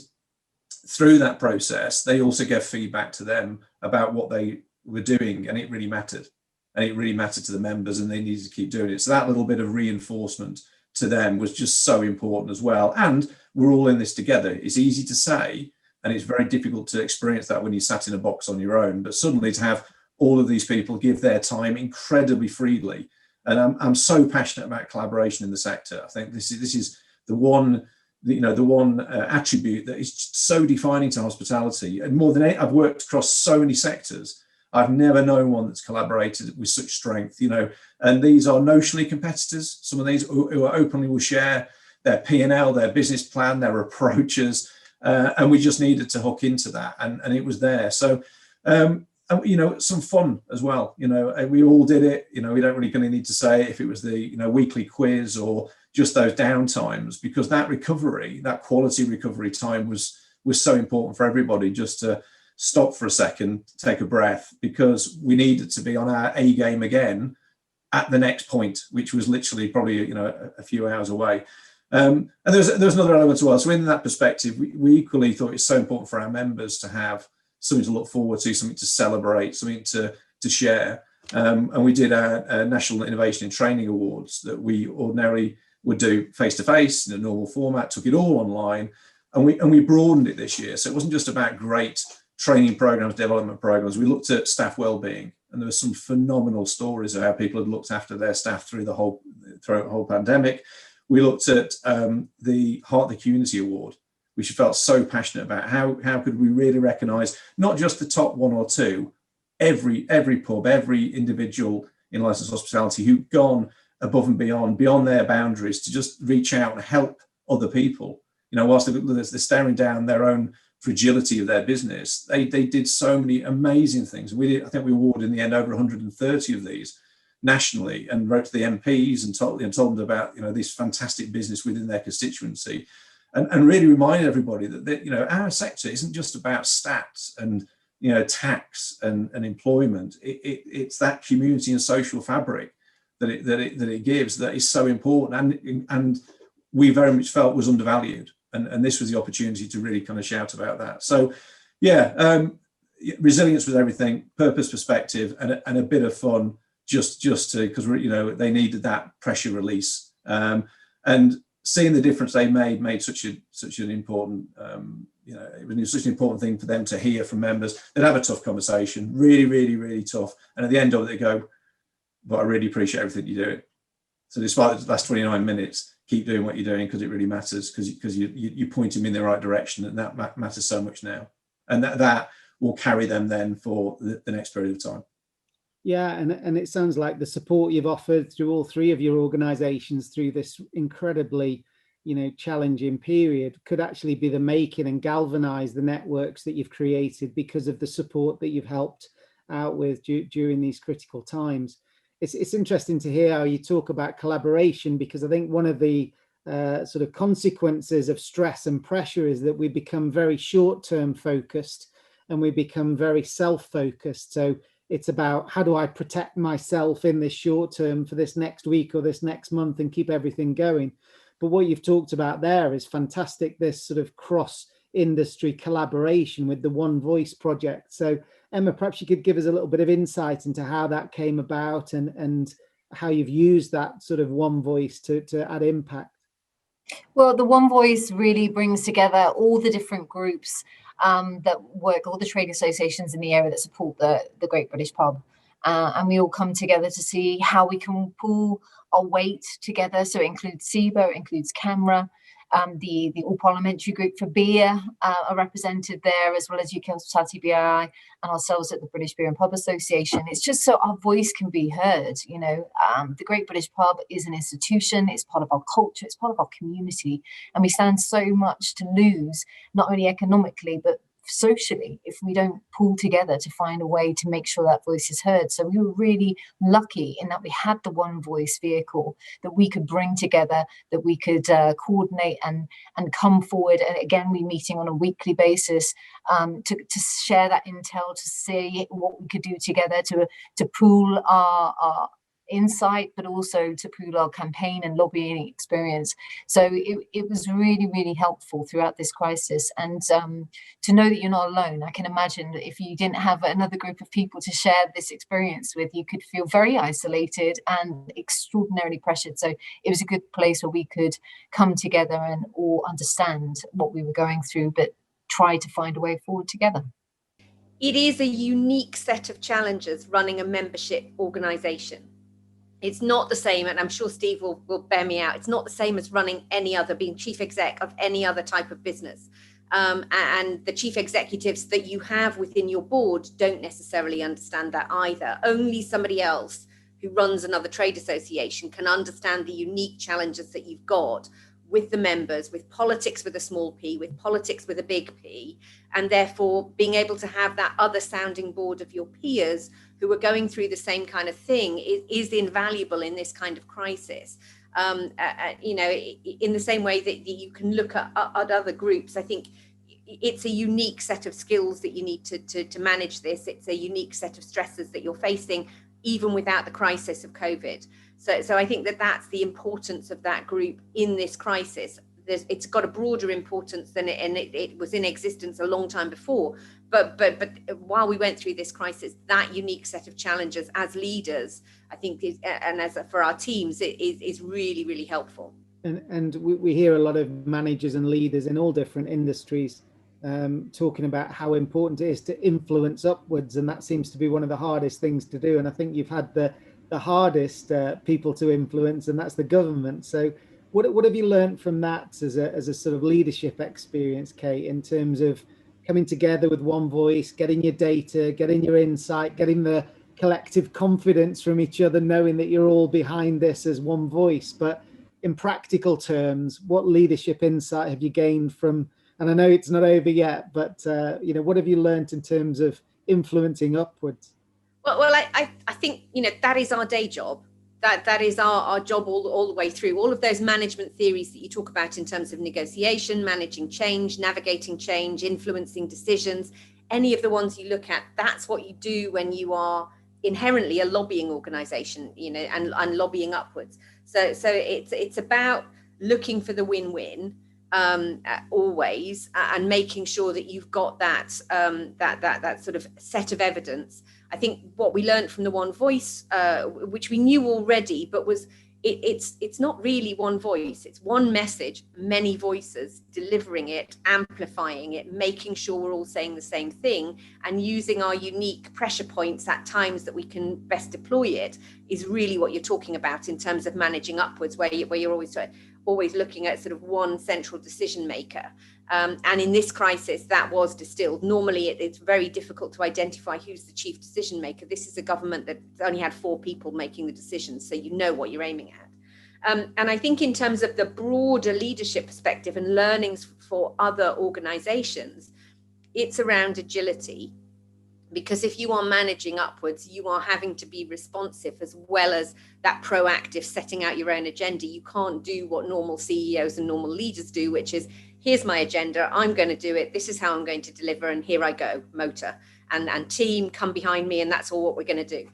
S4: through that process, they also gave feedback to them about what they were doing, and it really mattered. And it really mattered to the members, and they needed to keep doing it. So that little bit of reinforcement to them was just so important as well. And we're all in this together. It's easy to say, and it's very difficult to experience that when you sat in a box on your own. But suddenly to have all of these people give their time incredibly freely. And I'm so passionate about collaboration in the sector. I think this is the one attribute that is so defining to hospitality. And more than I've worked across so many sectors, I've never known one that's collaborated with such strength, and these are notionally competitors. Some of these who are openly will share their P&L, their business plan, their approaches, and we just needed to hook into that, and it was there. So, some fun as well. We all did it. We don't really going to need to say if it was the weekly quiz or just those downtimes, because that recovery, that quality recovery time was so important for everybody, just to stop for a second, take a breath, because we needed to be on our A game again at the next point, which was literally probably a few hours away. And there's another element as well. So in that perspective, we equally thought it's so important for our members to have something to look forward to, something to celebrate, something to share. And we did our National Innovation in Training Awards that we ordinarily would do face-to-face in a normal format, took it all online, and we broadened it this year. So it wasn't just about great training programs, development programs. We looked at staff well-being, and there were some phenomenal stories of how people had looked after their staff through the whole pandemic. We looked at the Heart of the Community Award, which we felt so passionate about. How could we really recognise not just the top one or two, every pub, every individual in licensed hospitality who'd gone above and beyond their boundaries to just reach out and help other people. Whilst they're staring down their own fragility of their business, they did so many amazing things. I think we awarded in the end over 130 of these nationally, and wrote to the MPs and told them about this fantastic business within their constituency, and really reminded everybody that our sector isn't just about stats and tax and employment. It's that community and social fabric that it gives that is so important, and we very much felt was undervalued. And this was the opportunity to really kind of shout about that. So, resilience with everything, purpose, perspective, and a bit of fun, just to, because they needed that pressure release, and seeing the difference they made such an important, it was such an important thing for them to hear from members. They'd have a tough conversation, really, really, really tough, and at the end of it, they go, "But I really appreciate everything you're doing. So despite the last 29 minutes." Keep doing what you're doing, because it really matters, because you point them in the right direction, and that matters so much now, and that will carry them then for the next period of time.
S1: Yeah, and it sounds like the support you've offered through all three of your organisations through this incredibly challenging period could actually be the making and galvanise the networks that you've created because of the support that you've helped out with during these critical times. It's interesting to hear how you talk about collaboration, because I think one of the sort of consequences of stress and pressure is that we become very short-term focused and we become very self-focused. So it's about, how do I protect myself in this short term for this next week or this next month and keep everything going? But what you've talked about there is fantastic, this sort of cross-industry collaboration with the One Voice project. So Emma, perhaps you could give us a little bit of insight into how that came about and how you've used that sort of One Voice to add impact.
S3: Well, the One Voice really brings together all the different groups that work, all the trade associations in the area that support the Great British Pub. And we all come together to see how we can pull our weight together. So it includes SEBA, it includes CAMRA, the All Parliamentary Group for Beer are represented there, as well as UK Hospitality BRI and ourselves at the British Beer and Pub Association. It's just so our voice can be heard. You know, the Great British Pub is an institution, it's part of our culture, it's part of our community, and we stand so much to lose, not only economically, but socially, if we don't pull together to find a way to make sure that voice is heard. So we were really lucky in that we had the One Voice vehicle that we could bring together, that we could coordinate and come forward. And again, we're meeting on a weekly basis to share that intel, to see what we could do together to pool our insight, but also to pool our campaign and lobbying experience. So it was really, really helpful throughout this crisis. And to know that you're not alone. I can imagine that if you didn't have another group of people to share this experience with, you could feel very isolated and extraordinarily pressured. So it was a good place where we could come together and all understand what we were going through, but try to find a way forward together.
S2: It is a unique set of challenges running a membership organisation. It's not the same, and I'm sure Steve will bear me out, it's not the same as running any other, being chief exec of any other type of business. And the chief executives that you have within your board don't necessarily understand that either. Only somebody else who runs another trade association can understand the unique challenges that you've got with the members, with politics with a small p, with politics with a big P, and therefore being able to have that other sounding board of your peers who are going through the same kind of thing is invaluable in this kind of crisis. You know, in the same way that you can look at other groups, I think it's a unique set of skills that you need to manage this. It's a unique set of stresses that you're facing, even without the crisis of COVID. So I think that's the importance of that group in this crisis. It's got a broader importance than it was in existence a long time before. But while we went through this crisis, that unique set of challenges as leaders, I think, and as for our teams, it is really, really helpful.
S1: And we hear a lot of managers and leaders in all different industries talking about how important it is to influence upwards, and that seems to be one of the hardest things to do. And I think you've had the hardest people to influence, and that's the government. So what have you learned from that as a sort of leadership experience, Kate, in terms of coming together with one voice, getting your data, getting your insight, getting the collective confidence from each other, knowing that you're all behind this as one voice? But in practical terms, what leadership insight have you gained from, and I know it's not over yet, but you know, what have you learned in terms of influencing upwards?
S2: Well, I think, you know, that is our day job. That is our job all the way through. All of those management theories that you talk about in terms of negotiation, managing change, navigating change, influencing decisions, any of the ones you look at, that's what you do when you are inherently a lobbying organization, you know, and lobbying upwards. So it's about looking for the win-win always, and making sure that you've got that sort of set of evidence. I think what we learned from the One Voice, which we knew already, but was it's not really one voice. It's one message, many voices, delivering it, amplifying it, making sure we're all saying the same thing, and using our unique pressure points at times that we can best deploy it is really what you're talking about in terms of managing upwards, where you're always looking at sort of one central decision maker. And in this crisis, that was distilled. Normally, it's very difficult to identify who's the chief decision maker. This is a government that only had 4 people making the decisions, so you know what you're aiming at. And I think in terms of the broader leadership perspective and learnings for other organizations, it's around agility. Because if you are managing upwards, you are having to be responsive as well as that proactive setting out your own agenda. You can't do what normal CEOs and normal leaders do, which is, here's my agenda, I'm going to do it, this is how I'm going to deliver, and here I go, motor. And team, come behind me, and that's all what we're going to do.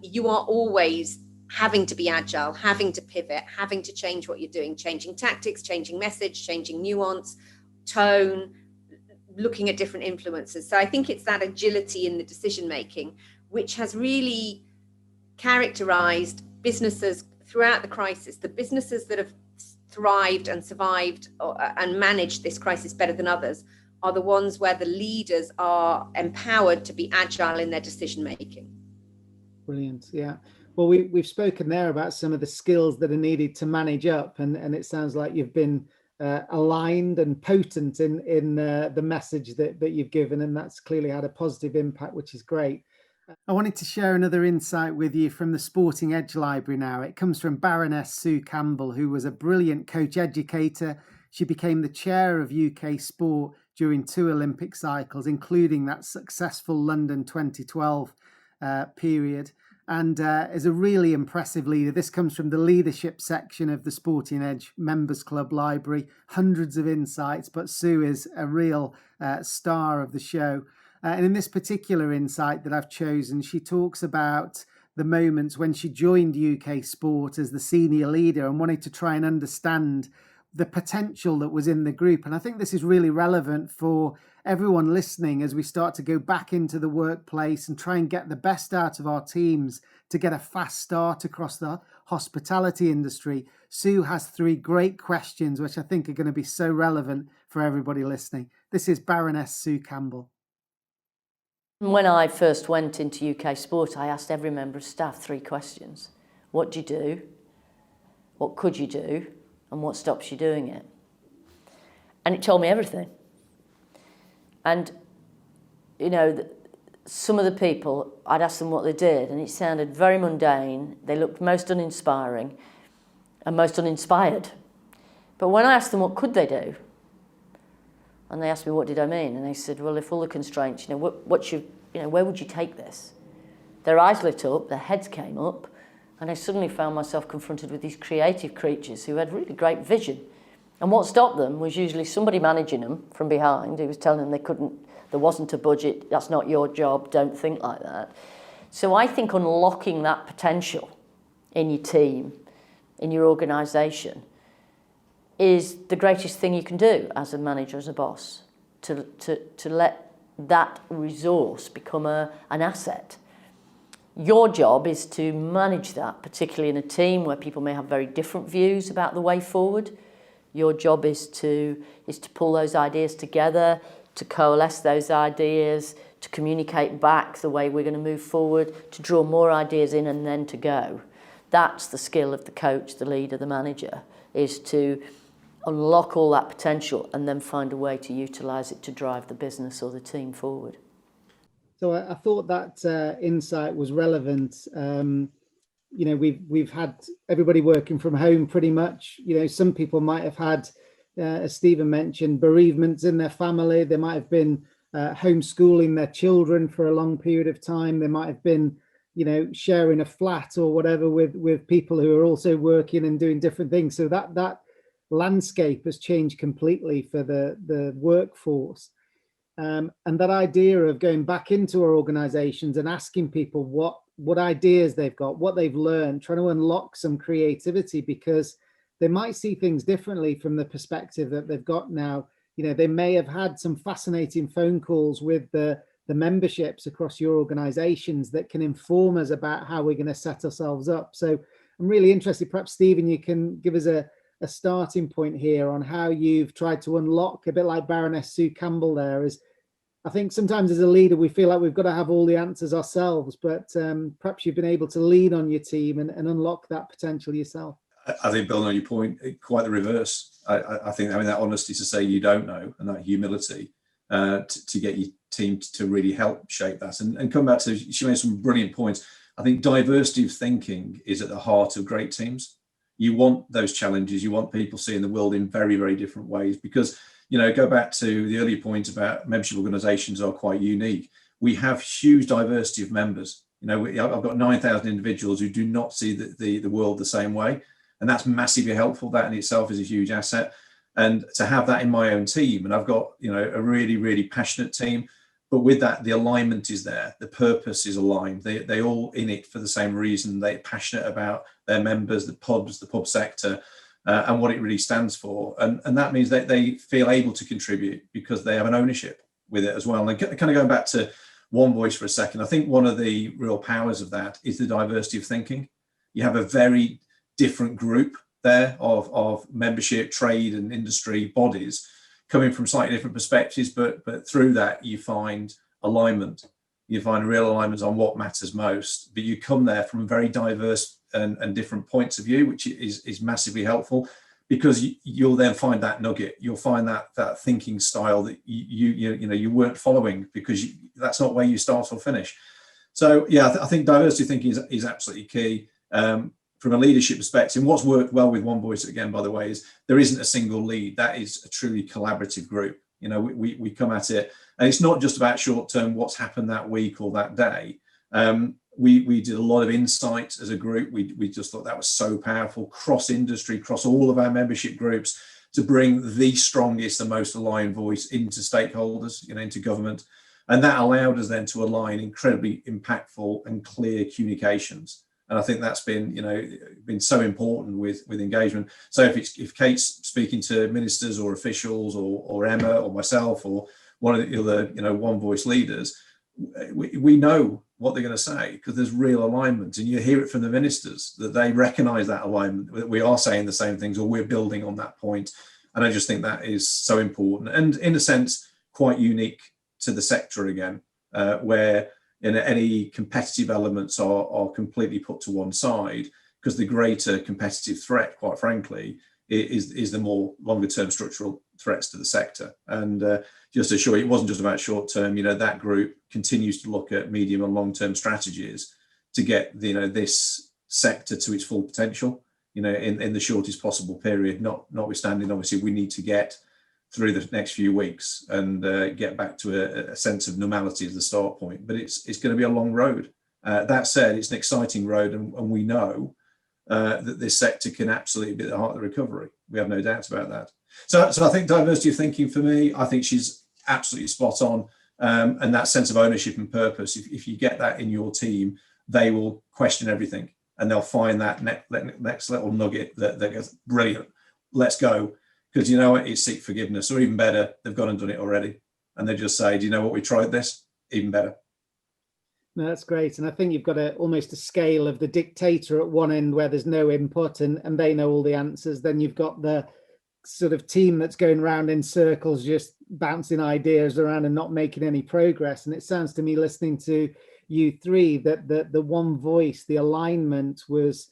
S2: You are always having to be agile, having to pivot, having to change what you're doing, changing tactics, changing message, changing nuance, tone, looking at different influences. So I think it's that agility in the decision making, which has really characterized businesses throughout the crisis. The businesses that have thrived and survived and managed this crisis better than others are the ones where the leaders are empowered to be agile in their decision making.
S1: Brilliant. Yeah. Well, we've spoken there about some of the skills that are needed to manage up, and it sounds like you've been aligned and potent in the message that you've given, and that's clearly had a positive impact, which is great. I wanted to share another insight with you from the Sporting Edge Library now. It comes from Baroness Sue Campbell, who was a brilliant coach educator. She became the chair of UK sport during 2 Olympic cycles, including that successful London 2012 period. And is a really impressive leader. This comes from the leadership section of the Sporting Edge Members Club Library. Hundreds of insights, but Sue is a real star of the show. And in this particular insight that I've chosen, she talks about the moments when she joined UK Sport as the senior leader and wanted to try and understand the potential that was in the group. And I think this is really relevant for everyone listening as we start to go back into the workplace and try and get the best out of our teams to get a fast start across the hospitality industry. Sue has 3 great questions, which I think are going to be so relevant for everybody listening. This is Baroness Sue Campbell.
S6: When I first went into UK Sport, I asked every member of staff 3 questions. What do you do? What could you do? And what stops you doing it? And it told me everything. And, you know, some of the people, I'd ask them what they did, and it sounded very mundane. They looked most uninspiring and most uninspired. But when I asked them what could they do, and they asked me what did I mean, and they said, well, if all the constraints, where would you take this? Their eyes lit up, their heads came up, and I suddenly found myself confronted with these creative creatures who had really great vision. And what stopped them was usually somebody managing them from behind who was telling them they couldn't, there wasn't a budget, that's not your job, don't think like that. So I think unlocking that potential in your team, in your organisation, is the greatest thing you can do as a manager, as a boss, to let that resource become an asset. Your job is to manage that, particularly in a team where people may have very different views about the way forward. Your job is to pull those ideas together, to coalesce those ideas, to communicate back the way we're going to move forward, to draw more ideas in and then to go. That's the skill of the coach, the leader, the manager, is to unlock all that potential and then find a way to utilise it to drive the business or the team forward.
S1: So I thought that insight was relevant. We've had everybody working from home pretty much. Some people might have had, as Stephen mentioned, bereavements in their family. They might have been homeschooling their children for a long period of time. They might have been, sharing a flat or whatever with people who are also working and doing different things. So that landscape has changed completely for the workforce. And that idea of going back into our organizations and asking people what ideas they've got, what they've learned, trying to unlock some creativity, because they might see things differently from the perspective that they've got now. They may have had some fascinating phone calls with the memberships across your organizations that can inform us about how we're going to set ourselves up. So I'm really interested, perhaps Stephen, you can give us a starting point here on how you've tried to unlock, a bit like Baroness Sue Campbell there. Is I think sometimes as a leader we feel like we've got to have all the answers ourselves, but perhaps you've been able to lean on your team and unlock that potential yourself.
S4: I think, building on your point, quite the reverse. I think having that honesty to say you don't know, and that humility to get your team to really help shape that, and come back to, she made some brilliant points. I think diversity of thinking is at the heart of great teams. You want those challenges. You want people seeing the world in very, very different ways, because, go back to the earlier point about membership organisations are quite unique. we have huge diversity of members. You know, I've got 9,000 individuals who do not see the world the same way, and that's massively helpful. That in itself is a huge asset. And to have that in my own team, and I've got, you know, a really, really passionate team, but with that, the alignment is there, the purpose is aligned. They all in it for the same reason. They're passionate about their members, the pub sector, and what it really stands for. And that means that they feel able to contribute because they have an ownership with it as well. And kind of going back to One Voice for a second, I think one of the real powers of that is the diversity of thinking. You have a very different group there of membership, trade and industry bodies coming from slightly different perspectives, but through that you find alignment. You find real alignment on what matters most, but you come there from very diverse and different points of view, which is massively helpful, because you'll then find that nugget. You'll find that thinking style that you weren't following because that's not where you start or finish. So yeah, I think diversity thinking is absolutely key. From a leadership perspective, what's worked well with One Voice, again, by the way, is there isn't a single lead. That is a truly collaborative group. You know, we come at it, and it's not just about short term, what's happened that week or that day. We did a lot of insight as a group. We just thought that was so powerful, cross industry, cross all of our membership groups, to bring the strongest and most aligned voice into stakeholders, you know, into government. And that allowed us then to align incredibly impactful and clear communications. And I think that's been, you know, been so important with engagement. So if Kate's speaking to ministers or officials or Emma or myself or one of the other, you know, One Voice leaders, we know what they're going to say because there's real alignment, and you hear it from the ministers that they recognise that alignment, that we are saying the same things or we're building on that point. And I just think that is so important, and in a sense quite unique to the sector again, where any competitive elements are completely put to one side, because the greater competitive threat, quite frankly, is the more longer term structural threats to the sector. And just to assure you, it wasn't just about short term. You know, that group continues to look at medium and long term strategies to get, you know, this sector to its full potential, you know, in the shortest possible period. Notwithstanding, obviously, we need to get through the next few weeks and get back to a sense of normality as the start point. But it's going to be a long road. That said, it's an exciting road, and we know that this sector can absolutely be at the heart of the recovery. We have no doubt about that. So I think diversity of thinking for me, I think she's absolutely spot on. And that sense of ownership and purpose, if you get that in your team, they will question everything, and they'll find that next little nugget that goes, brilliant, let's go. Because you know what, it's seek forgiveness, or even better, they've gone and done it already. And they just say, do you know what, we tried this, even better.
S1: No, that's great. And I think you've got almost a scale of the dictator at one end where there's no input and they know all the answers. Then you've got the sort of team that's going around in circles, just bouncing ideas around and not making any progress. And it sounds to me, listening to you three, that the One Voice, the alignment was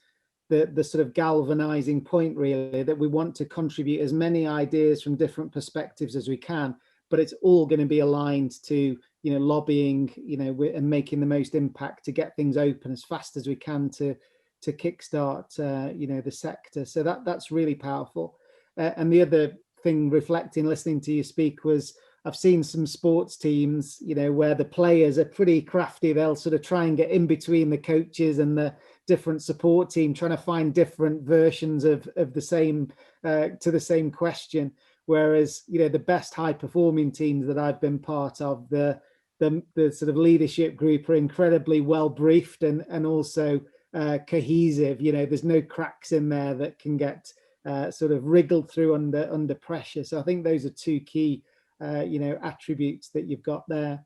S1: the sort of galvanizing point, really, that we want to contribute as many ideas from different perspectives as we can, but it's all going to be aligned to, you know, lobbying, you know, and making the most impact to get things open as fast as we can to kickstart, you know, the sector. So that's really powerful. And the other thing, reflecting, listening to you speak, was I've seen some sports teams, you know, where the players are pretty crafty. They'll sort of try and get in between the coaches and the different support team, trying to find different versions of the same to the same question. Whereas, you know, the best high performing teams that I've been part of, the sort of leadership group, are incredibly well briefed and also cohesive. You know, there's no cracks in there that can get sort of wriggled through under pressure. So I think those are two key you know, attributes that you've got there.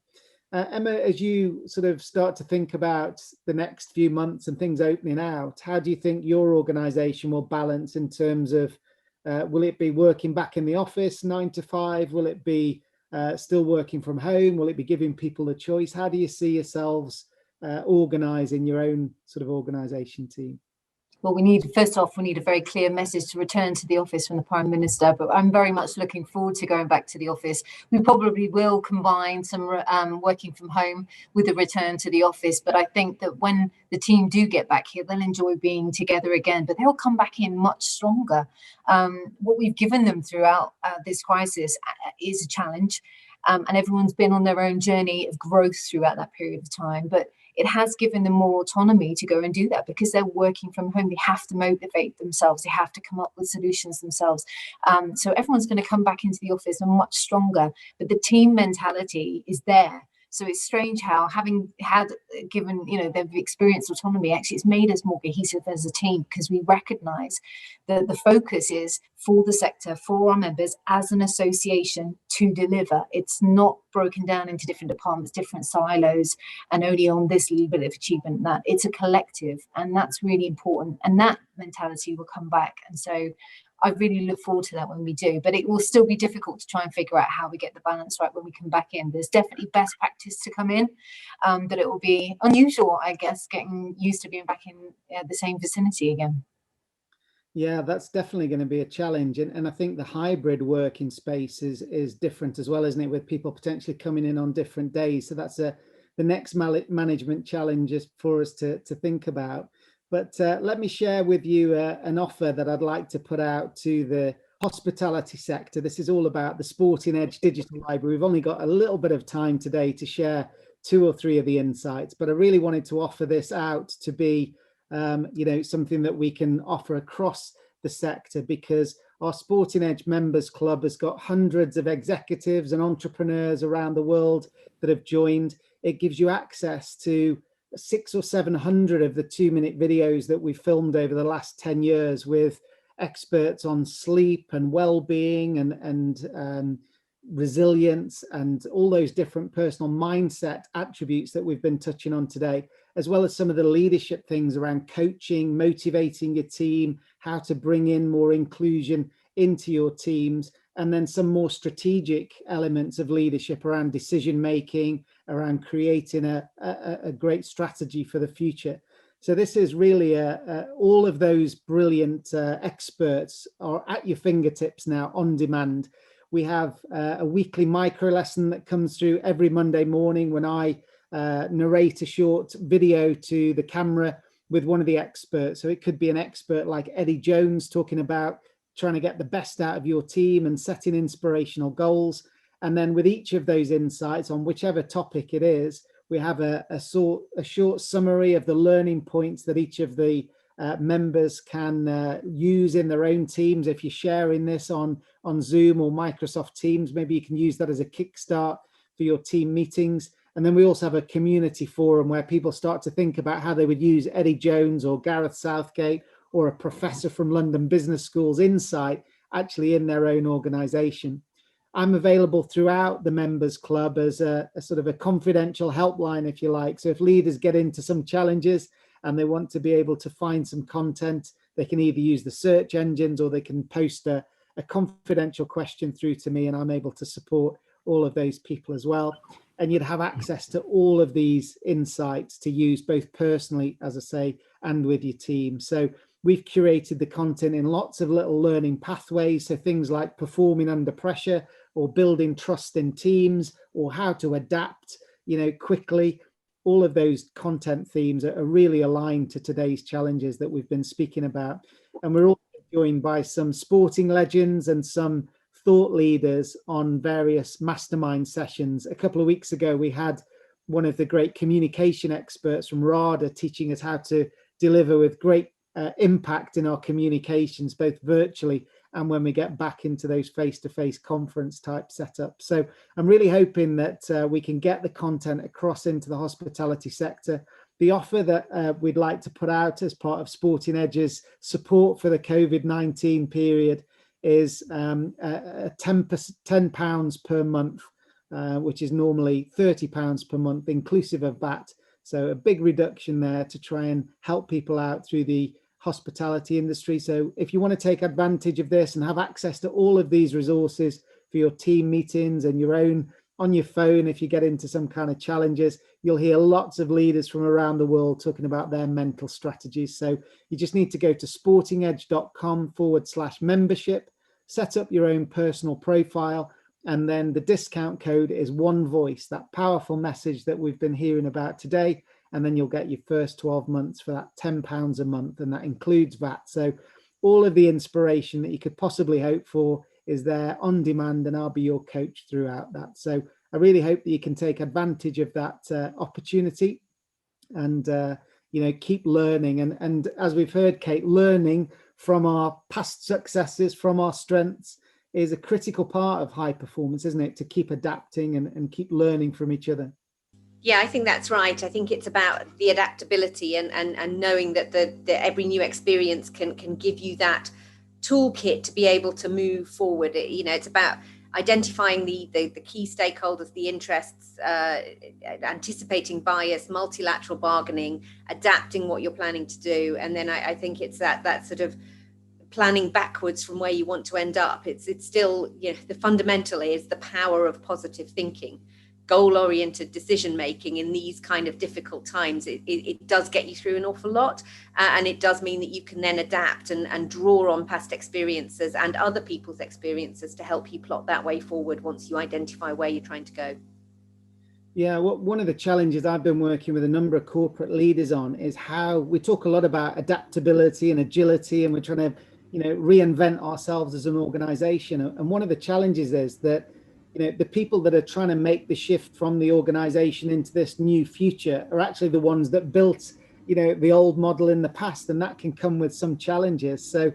S1: Emma, as you sort of start to think about the next few months and things opening out, how do you think your organisation will balance in terms of, will it be working back in the office 9 to 5? Will it be still working from home? Will it be giving people a choice? How do you see yourselves organising your own sort of organisation team?
S3: Well, first off, we need a very clear message to return to the office from the Prime Minister, but I'm very much looking forward to going back to the office. We probably will combine some working from home with a return to the office, but I think that when the team do get back here, they'll enjoy being together again, but they'll come back in much stronger. What we've given them throughout this crisis is a challenge, and everyone's been on their own journey of growth throughout that period of time. But it has given them more autonomy to go and do that because they're working from home. They have to motivate themselves. They have to come up with solutions themselves. So everyone's going to come back into the office and much stronger, but the team mentality is there. So it's strange how, having had given, they've experienced autonomy, actually it's made us more cohesive as a team, because we recognize that the focus is for the sector, for our members as an association to deliver. It's not broken down into different departments, different silos, and only on this little bit of achievement and that. It's a collective, and that's really important. And that mentality will come back. And so I really look forward to that when we do, but it will still be difficult to try and figure out how we get the balance right when we come back in. There's definitely best practice to come in, but it will be unusual, I guess, getting used to being back in the same vicinity again.
S1: Yeah, that's definitely going to be a challenge. And I think the hybrid working space is different as well, isn't it? With people potentially coming in on different days. So that's the next management challenge for us to think about. But let me share with you an offer that I'd like to put out to the hospitality sector. This is all about the Sporting Edge Digital Library. We've only got a little bit of time today to share 2 or 3 of the insights, but I really wanted to offer this out to be, something that we can offer across the sector, because our Sporting Edge Members Club has got hundreds of executives and entrepreneurs around the world that have joined. It gives you access to 600 or 700 of the 2-minute videos that we filmed over the last 10 years with experts on sleep and well-being and resilience and all those different personal mindset attributes that we've been touching on today, as well as some of the leadership things around coaching, motivating your team, how to bring in more inclusion into your teams, and then some more strategic elements of leadership around decision making, around creating a great strategy for the future. So this is really all of those brilliant experts are at your fingertips now on demand. We have a weekly micro lesson that comes through every Monday morning when I narrate a short video to the camera with one of the experts. So it could be an expert like Eddie Jones talking about trying to get the best out of your team and setting inspirational goals. And then with each of those insights on whichever topic it is, we have a short summary of the learning points that each of the members can use in their own teams. If you're sharing this on Zoom or Microsoft Teams, maybe you can use that as a kickstart for your team meetings. And then we also have a community forum where people start to think about how they would use Eddie Jones or Gareth Southgate or a professor from London Business School's insight actually in their own organization. I'm available throughout the Members Club as a sort of a confidential helpline, if you like. So if leaders get into some challenges and they want to be able to find some content, they can either use the search engines or they can post a confidential question through to me, and I'm able to support all of those people as well. And you'd have access to all of these insights to use both personally, as I say, and with your team. So we've curated the content in lots of little learning pathways. So things like performing under pressure, or building trust in teams, or how to adapt, quickly. All of those content themes are really aligned to today's challenges that we've been speaking about. And we're also joined by some sporting legends and some thought leaders on various mastermind sessions. A couple of weeks ago, we had one of the great communication experts from RADA teaching us how to deliver with great impact in our communications, both virtually and when we get back into those face-to-face conference type setups. So I'm really hoping that we can get the content across into the hospitality sector. The offer that we'd like to put out as part of Sporting Edge's support for the COVID-19 period is £10 per month, which is normally £30 per month, inclusive of VAT. So a big reduction there to try and help people out through the hospitality industry. So if you want to take advantage of this and have access to all of these resources for your team meetings and your own on your phone, if you get into some kind of challenges, you'll hear lots of leaders from around the world talking about their mental strategies. So you just need to go to sportingedge.com/membership, set up your own personal profile, and then the discount code is One Voice, that powerful message that we've been hearing about today. And then you'll get your first 12 months for that £10 a month, and that includes VAT. So all of the inspiration that you could possibly hope for is there on demand, and I'll be your coach throughout that. So I really hope that you can take advantage of that opportunity and keep learning. And as we've heard, Kate, learning from our past successes, from our strengths, is a critical part of high performance, isn't it? To keep adapting and keep learning from each other.
S2: Yeah, I think that's right. I think it's about the adaptability and knowing that every new experience can give you that toolkit to be able to move forward. It's about identifying the key stakeholders, the interests, anticipating bias, multilateral bargaining, adapting what you're planning to do. And then I think it's that sort of planning backwards from where you want to end up. It's still, the fundamental is the power of positive thinking, goal-oriented decision-making in these kind of difficult times. It does get you through an awful lot, and it does mean that you can then adapt and draw on past experiences and other people's experiences to help you plot that way forward once you identify where you're trying to go.
S1: Yeah, one of the challenges I've been working with a number of corporate leaders on is how we talk a lot about adaptability and agility, and we're trying to reinvent ourselves as an organization. And one of the challenges is that the people that are trying to make the shift from the organization into this new future are actually the ones that built, the old model in the past, and that can come with some challenges. So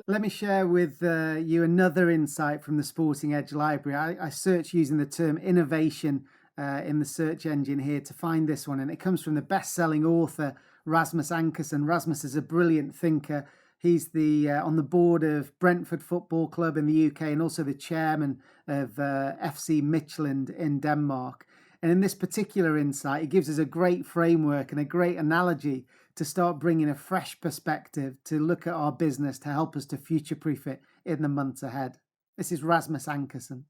S1: let me share with you another insight from the Sporting Edge Library. I searched using the term innovation in the search engine here to find this one, and it comes from the best-selling author Rasmus Ankersen. Rasmus is a brilliant thinker. He's on the board of Brentford Football Club in the UK, and also the chairman of FC Midtjylland in Denmark. And in this particular insight, he gives us a great framework and a great analogy to start bringing a fresh perspective to look at our business to help us to future-proof it in the months ahead. This is Rasmus Ankersen.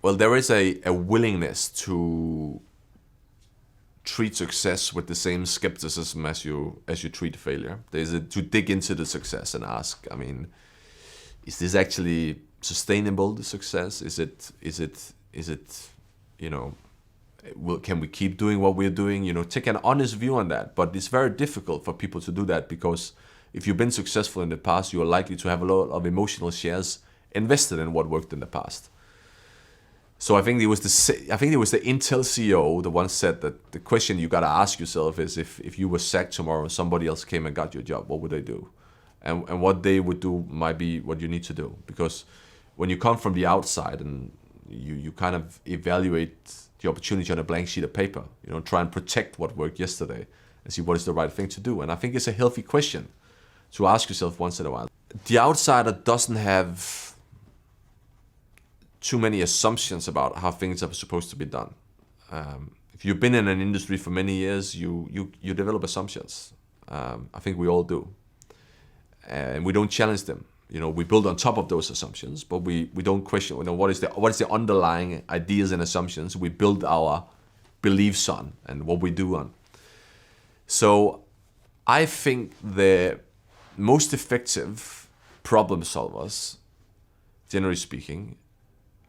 S7: Well, there is a willingness to treat success with the same skepticism as you treat failure. There's to dig into the success and ask, is this actually sustainable, the success? Is it can we keep doing what we're doing? Take an honest view on that. But it's very difficult for people to do that, because if you've been successful in the past, you are likely to have a lot of emotional shares invested in what worked in the past. So I think it was the Intel CEO that once said that the question you got to ask yourself is, if you were sacked tomorrow and somebody else came and got your job, what would they do? And what they would do might be what you need to do. Because when you come from the outside and you kind of evaluate the opportunity on a blank sheet of paper, try and protect what worked yesterday and see what is the right thing to do. And I think it's a healthy question to ask yourself once in a while. The outsider doesn't have too many assumptions about how things are supposed to be done. If you've been in an industry for many years, you develop assumptions. I think we all do. And we don't challenge them. We build on top of those assumptions, but we don't question, what is the underlying ideas and assumptions we build our beliefs on and what we do on. So I think the most effective problem solvers, generally speaking,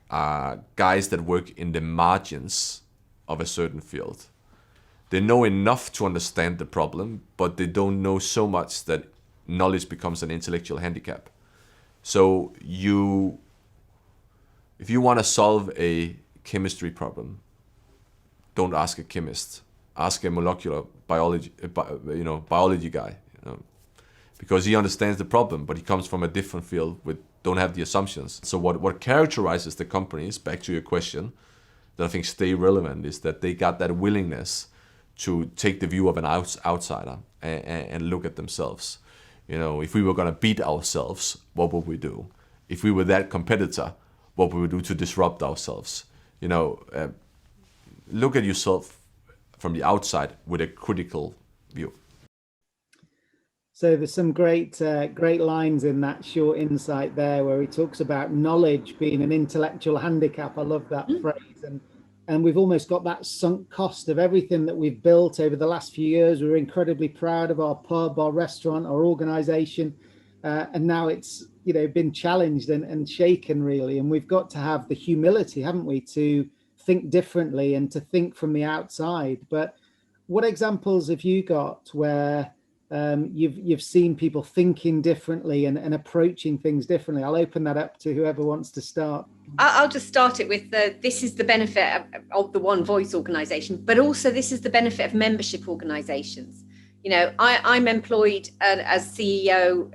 S7: are guys that work in the margins of a certain field. They know enough to understand the problem, but they don't know so much that knowledge becomes an intellectual handicap. So if you want to solve a chemistry problem, don't ask a chemist. Ask a molecular biology guy, because he understands the problem, but he comes from a different field don't have the assumptions. So what characterizes the companies, back to your question, that I think stay relevant, is that they got that willingness to take the view of an outsider and look at themselves. If we were going to beat ourselves, what would we do? If we were that competitor, what would we do to disrupt ourselves? Look at yourself from the outside with a critical view.
S1: So there's some great lines in that short insight there, where he talks about knowledge being an intellectual handicap. I love that phrase. And we've almost got that sunk cost of everything that we've built over the last few years. We're incredibly proud of our pub, our restaurant, our organization. And now it's, been challenged and shaken, really. And we've got to have the humility, haven't we, to think differently and to think from the outside. But what examples have you got where you've seen people thinking differently and approaching things differently. I'll open that up to whoever wants to start.
S2: I'll just start it with this is the benefit of the One Voice organisation, but also this is the benefit of membership organisations. You know, I'm employed as CEO.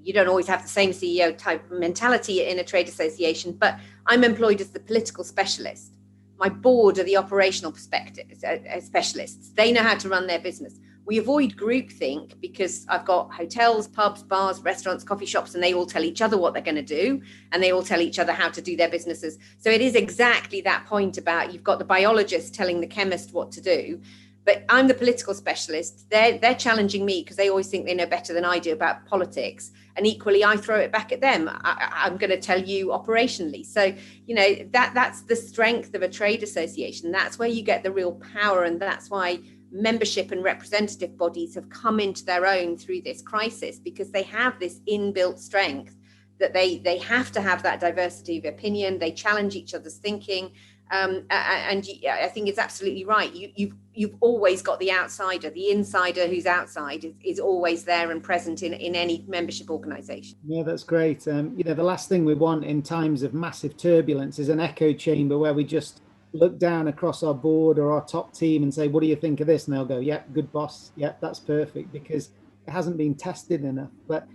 S2: You don't always have the same CEO type mentality in a trade association, but I'm employed as the political specialist. My board are the operational specialists. They know how to run their business. We avoid groupthink because I've got hotels, pubs, bars, restaurants, coffee shops, and they all tell each other what they're going to do, and they all tell each other how to do their businesses. So it is exactly that point about you've got the biologist telling the chemist what to do, but I'm the political specialist. They're challenging me because they always think they know better than I do about politics. And equally, I throw it back at them. I'm going to tell you operationally. So, you know, that's the strength of a trade association. That's where you get the real power. And that's why membership and representative bodies have come into their own through this crisis, because they have this inbuilt strength that they have to have that diversity of opinion. They challenge each other's thinking. And I think it's absolutely right. You've always got the outsider. The insider who's outside is always there and present in any membership organisation.
S1: Yeah, that's great. You know, the last thing we want in times of massive turbulence is an echo chamber where we just look down across our board or our top team and say, what do you think of this? And they'll go, yeah, good boss. Yeah, that's perfect, because it hasn't been tested enough. But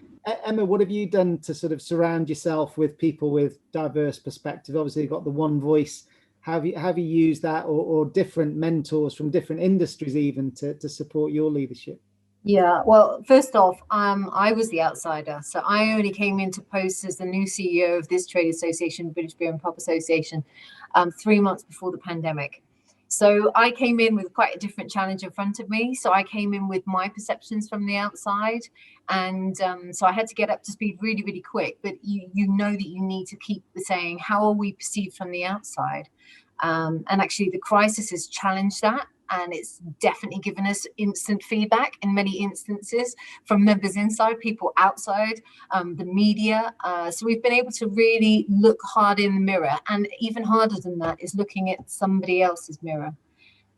S1: Emma, what have you done to sort of surround yourself with people with diverse perspectives? Obviously, you've got the One Voice. Have you used that, or different mentors from different industries even to support your leadership?
S3: Yeah, well, first off, I was the outsider. So I only came into post as the new CEO of this trade association, British Beer and Pub Association, 3 months before the pandemic. So I came in with quite a different challenge in front of me. So I came in with my perceptions from the outside. And so I had to get up to speed really, really quick. But you know that you need to keep saying, how are we perceived from the outside? And actually, the crisis has challenged that. And it's definitely given us instant feedback in many instances from members inside, people outside, the media. So we've been able to really look hard in the mirror. And even harder than that is looking at somebody else's mirror.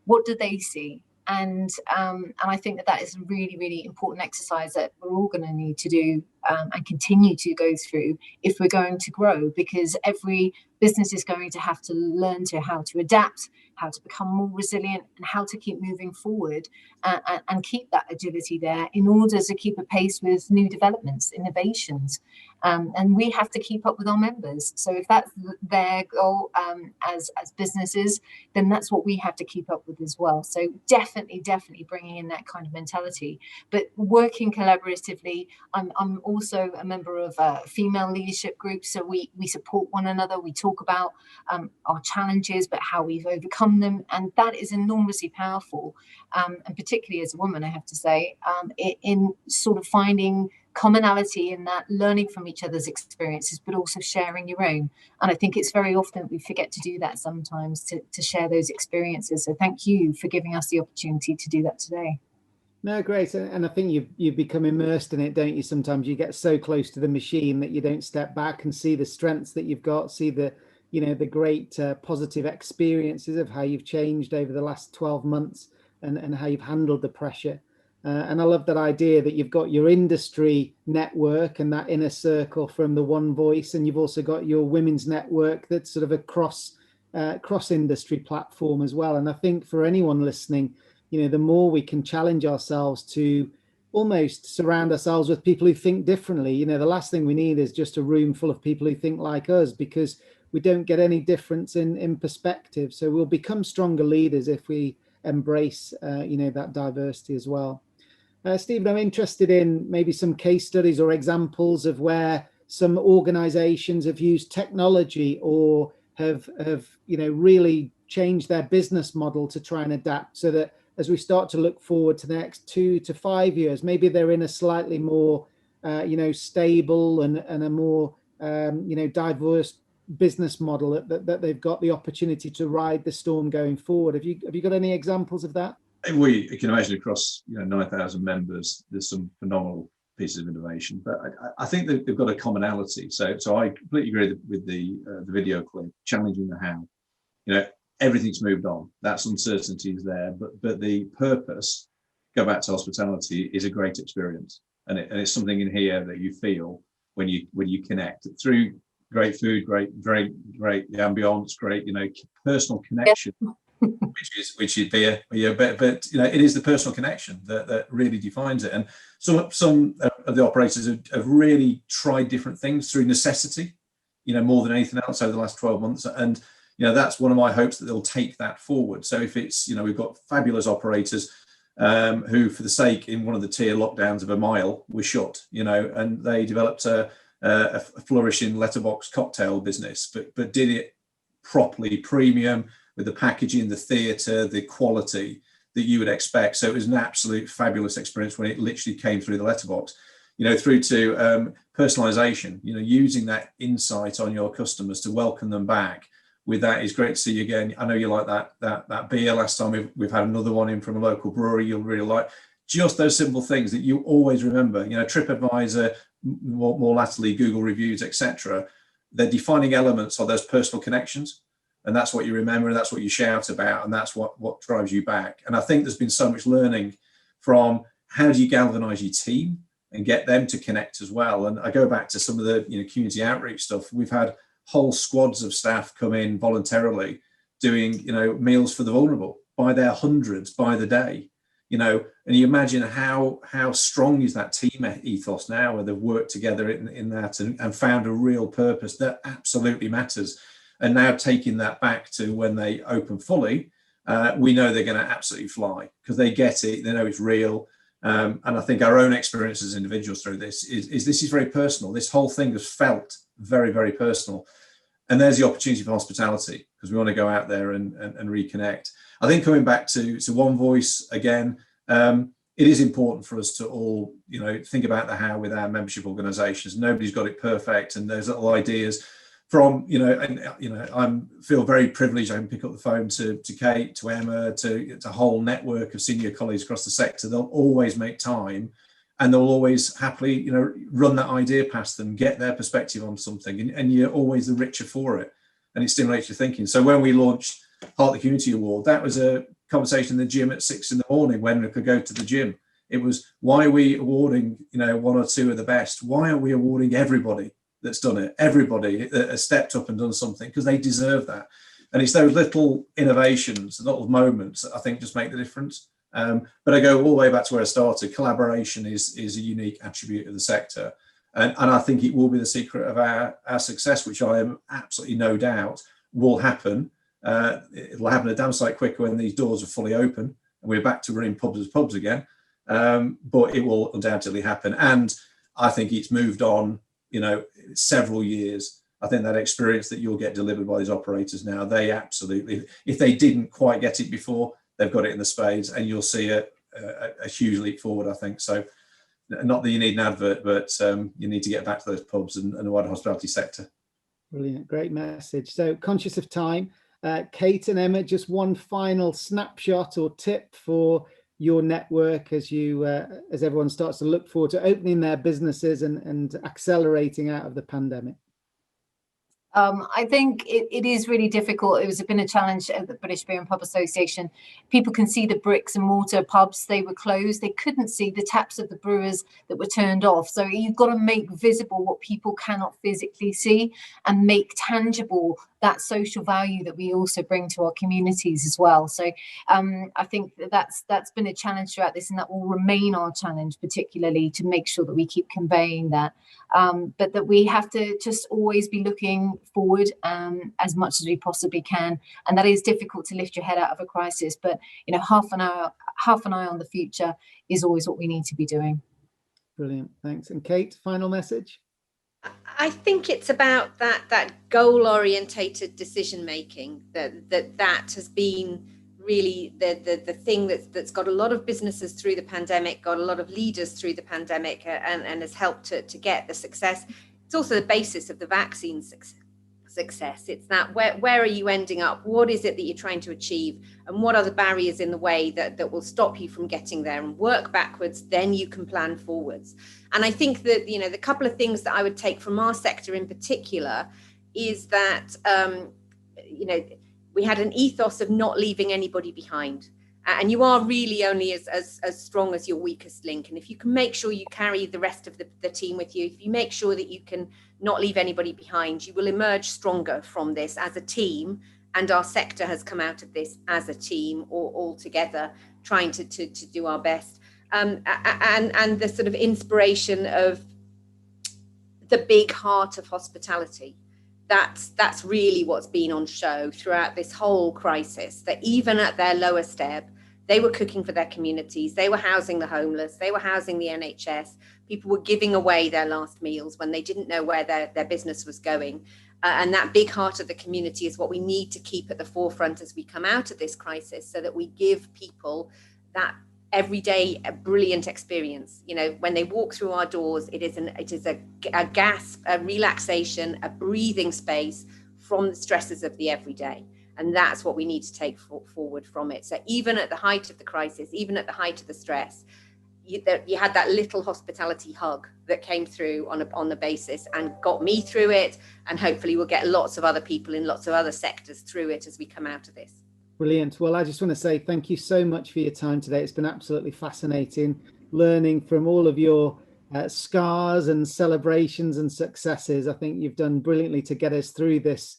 S3: What do they see? And I think that is a really, really important exercise that we're all going to need to do and continue to go through if we're going to grow, because every business is going to have to learn how to adapt, how to become more resilient, and how to keep moving forward and keep that agility there in order to keep a pace with new developments, innovations. And we have to keep up with our members. So if that's their goal as businesses, then that's what we have to keep up with as well. So definitely bringing in that kind of mentality, but working collaboratively. I'm also a member of a female leadership group, so we support one another. We talk about our challenges, but how we've overcome them, and that is enormously powerful. And particularly as a woman, I have to say, in sort of finding commonality in that, learning from each other's experiences, but also sharing your own. And I think it's very often we forget to do that sometimes, to share those experiences. So thank you for giving us the opportunity to do that today.
S1: No, great. And I think you become immersed in it, don't you? Sometimes you get so close to the machine that you don't step back and see the strengths that you've got, see the great positive experiences of how you've changed over the last 12 months and how you've handled the pressure. And I love that idea that you've got your industry network and that inner circle from the One Voice, and you've also got your women's network that's sort of a cross industry platform as well. And I think for anyone listening, the more we can challenge ourselves to almost surround ourselves with people who think differently. The last thing we need is just a room full of people who think like us, because we don't get any difference in perspective. So we'll become stronger leaders if we embrace, that diversity as well. Stephen, I'm interested in maybe some case studies or examples of where some organizations have used technology or have really changed their business model to try and adapt, so that as we start to look forward to the next 2 to 5 years, maybe they're in a slightly more, stable and a more, diverse business model that they've got the opportunity to ride the storm going forward. Have you got any examples of that?
S4: We can imagine across 9,000 members, there's some phenomenal pieces of innovation, but I think that they've got a commonality. So I completely agree with the video clip, challenging the how. Everything's moved on. That uncertainty is there, but the purpose go back to hospitality is a great experience, and it's something in here that you feel when you connect through great food, great ambience, great personal connection, which is beer, but it is the personal connection that really defines it. And some of the operators have really tried different things through necessity, more than anything else over the last 12 months, and that's one of my hopes, that they'll take that forward. So if it's we've got fabulous operators who, for the sake, in one of the tier lockdowns of a mile, were shut, and they developed a flourishing letterbox cocktail business, but did it properly, premium, with the packaging, the theatre, the quality that you would expect. So it was an absolute fabulous experience when it literally came through the letterbox, through to personalisation, using that insight on your customers to welcome them back. With that, it's great to see you again. I know you like that beer. Last time we've had another one in from a local brewery you'll really like. Just those simple things that you always remember, TripAdvisor, more latterly Google reviews, etc. They're defining elements of those personal connections, and that's what you remember, and that's what you shout about, and that's what drives you back. And I think there's been so much learning from how do you galvanize your team and get them to connect as well. And I go back to some of the community outreach stuff. We've had whole squads of staff come in voluntarily doing meals for the vulnerable by their hundreds by the day. And you imagine how strong is that team ethos now, where they've worked together in that and found a real purpose that absolutely matters. And now taking that back to when they open fully, we know they're going to absolutely fly, because they get it, they know it's real. And I think our own experience as individuals through this is very personal. This whole thing has felt very, very personal. And there's the opportunity for hospitality, because we want to go out there and reconnect. I think coming back to one voice again, it is important for us to all, think about the how with our membership organisations. Nobody's got it perfect, and there's little ideas from, I feel very privileged. I can pick up the phone to Kate, to Emma, to a whole network of senior colleagues across the sector. They'll always make time, and they'll always happily, run that idea past them, get their perspective on something, and you're always the richer for it, and it stimulates your thinking. So when we launched Heart of the Community Award, that was a conversation in the gym at 6 a.m. when we could go to the gym. It was, why are we awarding, one or two of the best? Why aren't we awarding everybody that's done it? Everybody that has stepped up and done something, because they deserve that. And it's those little innovations, little moments that I think just make the difference. But I go all the way back to where I started. Collaboration is a unique attribute of the sector. And I think it will be the secret of our success, which I am absolutely no doubt will happen. It'll happen a damn sight quicker when these doors are fully open and we're back to running pubs as pubs again. But it will undoubtedly happen. And I think it's moved on, several years. I think that experience that you'll get delivered by these operators now, they absolutely, if they didn't quite get it before, they've got it in the spades, and you'll see a huge leap forward, I think. So not that you need an advert, but you need to get back to those pubs and the wider hospitality sector. Brilliant. Great message. So conscious of time, Kate and Emma, just one final snapshot or tip for your network as everyone starts to look forward to opening their businesses and accelerating out of the pandemic.
S3: I think it is really difficult. It has been a challenge at the British Beer and Pub Association. People can see the bricks and mortar pubs, they were closed. They couldn't see the taps of the brewers that were turned off. So you've got to make visible what people cannot physically see, and make tangible that social value that we also bring to our communities as well. So I think that's been a challenge throughout this, and that will remain our challenge, particularly to make sure that we keep conveying that. But that we have to just always be looking forward as much as we possibly can, and that is difficult to lift your head out of a crisis, but half an eye on the future is always what we need to be doing. Brilliant, thanks. And Kate, final message?
S2: I think it's about that goal orientated decision making that has been really the thing that's got a lot of businesses through the pandemic, got a lot of leaders through the pandemic, and has helped to get the success. It's also the basis of the vaccine success. It's that where are you ending up? What is it that you're trying to achieve? And what are the barriers in the way that will stop you from getting there? And work backwards, then you can plan forwards. And I think that, the couple of things that I would take from our sector in particular is that, we had an ethos of not leaving anybody behind. And you are really only as strong as your weakest link. And if you can make sure you carry the rest of the team with you, if you make sure that you can not leave anybody behind, you will emerge stronger from this as a team. And our sector has come out of this as a team, or all together, trying to do our best. And the sort of inspiration of the big heart of hospitality. That's really what's been on show throughout this whole crisis, that even at their lowest ebb, they were cooking for their communities, they were housing the homeless, they were housing the NHS, people were giving away their last meals when they didn't know where their business was going. And that big heart of the community is what we need to keep at the forefront as we come out of this crisis, so that we give people that everyday a brilliant experience. You know, when they walk through our doors, it is a gasp, a relaxation, a breathing space from the stresses of the everyday. And that's what we need to take forward from it. So even at the height of the crisis, even at the height of the stress, you had that little hospitality hug that came through on the basis and got me through it, and hopefully we'll get lots of other people in lots of other sectors through it as we come out of this.
S1: Brilliant. Well, I just want to say thank you so much for your time today. It's been absolutely fascinating learning from all of your scars and celebrations and successes. I think you've done brilliantly to get us through this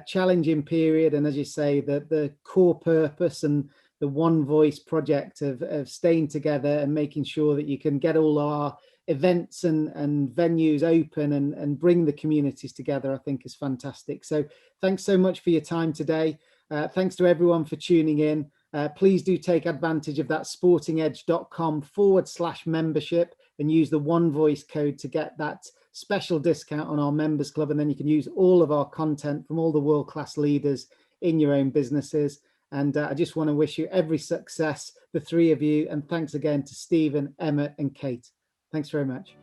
S1: challenging period. And as you say, the core purpose and the One Voice project of staying together and making sure that you can get all our events and venues open and bring the communities together, I think is fantastic. So thanks so much for your time today. Thanks to everyone for tuning in. Please do take advantage of that sportingedge.com/membership and use the One Voice code to get that special discount on our members club. And then you can use all of our content from all the world-class leaders in your own businesses. And I just want to wish you every success, the three of you. And thanks again to Stephen, Emma and Kate. Thanks very much.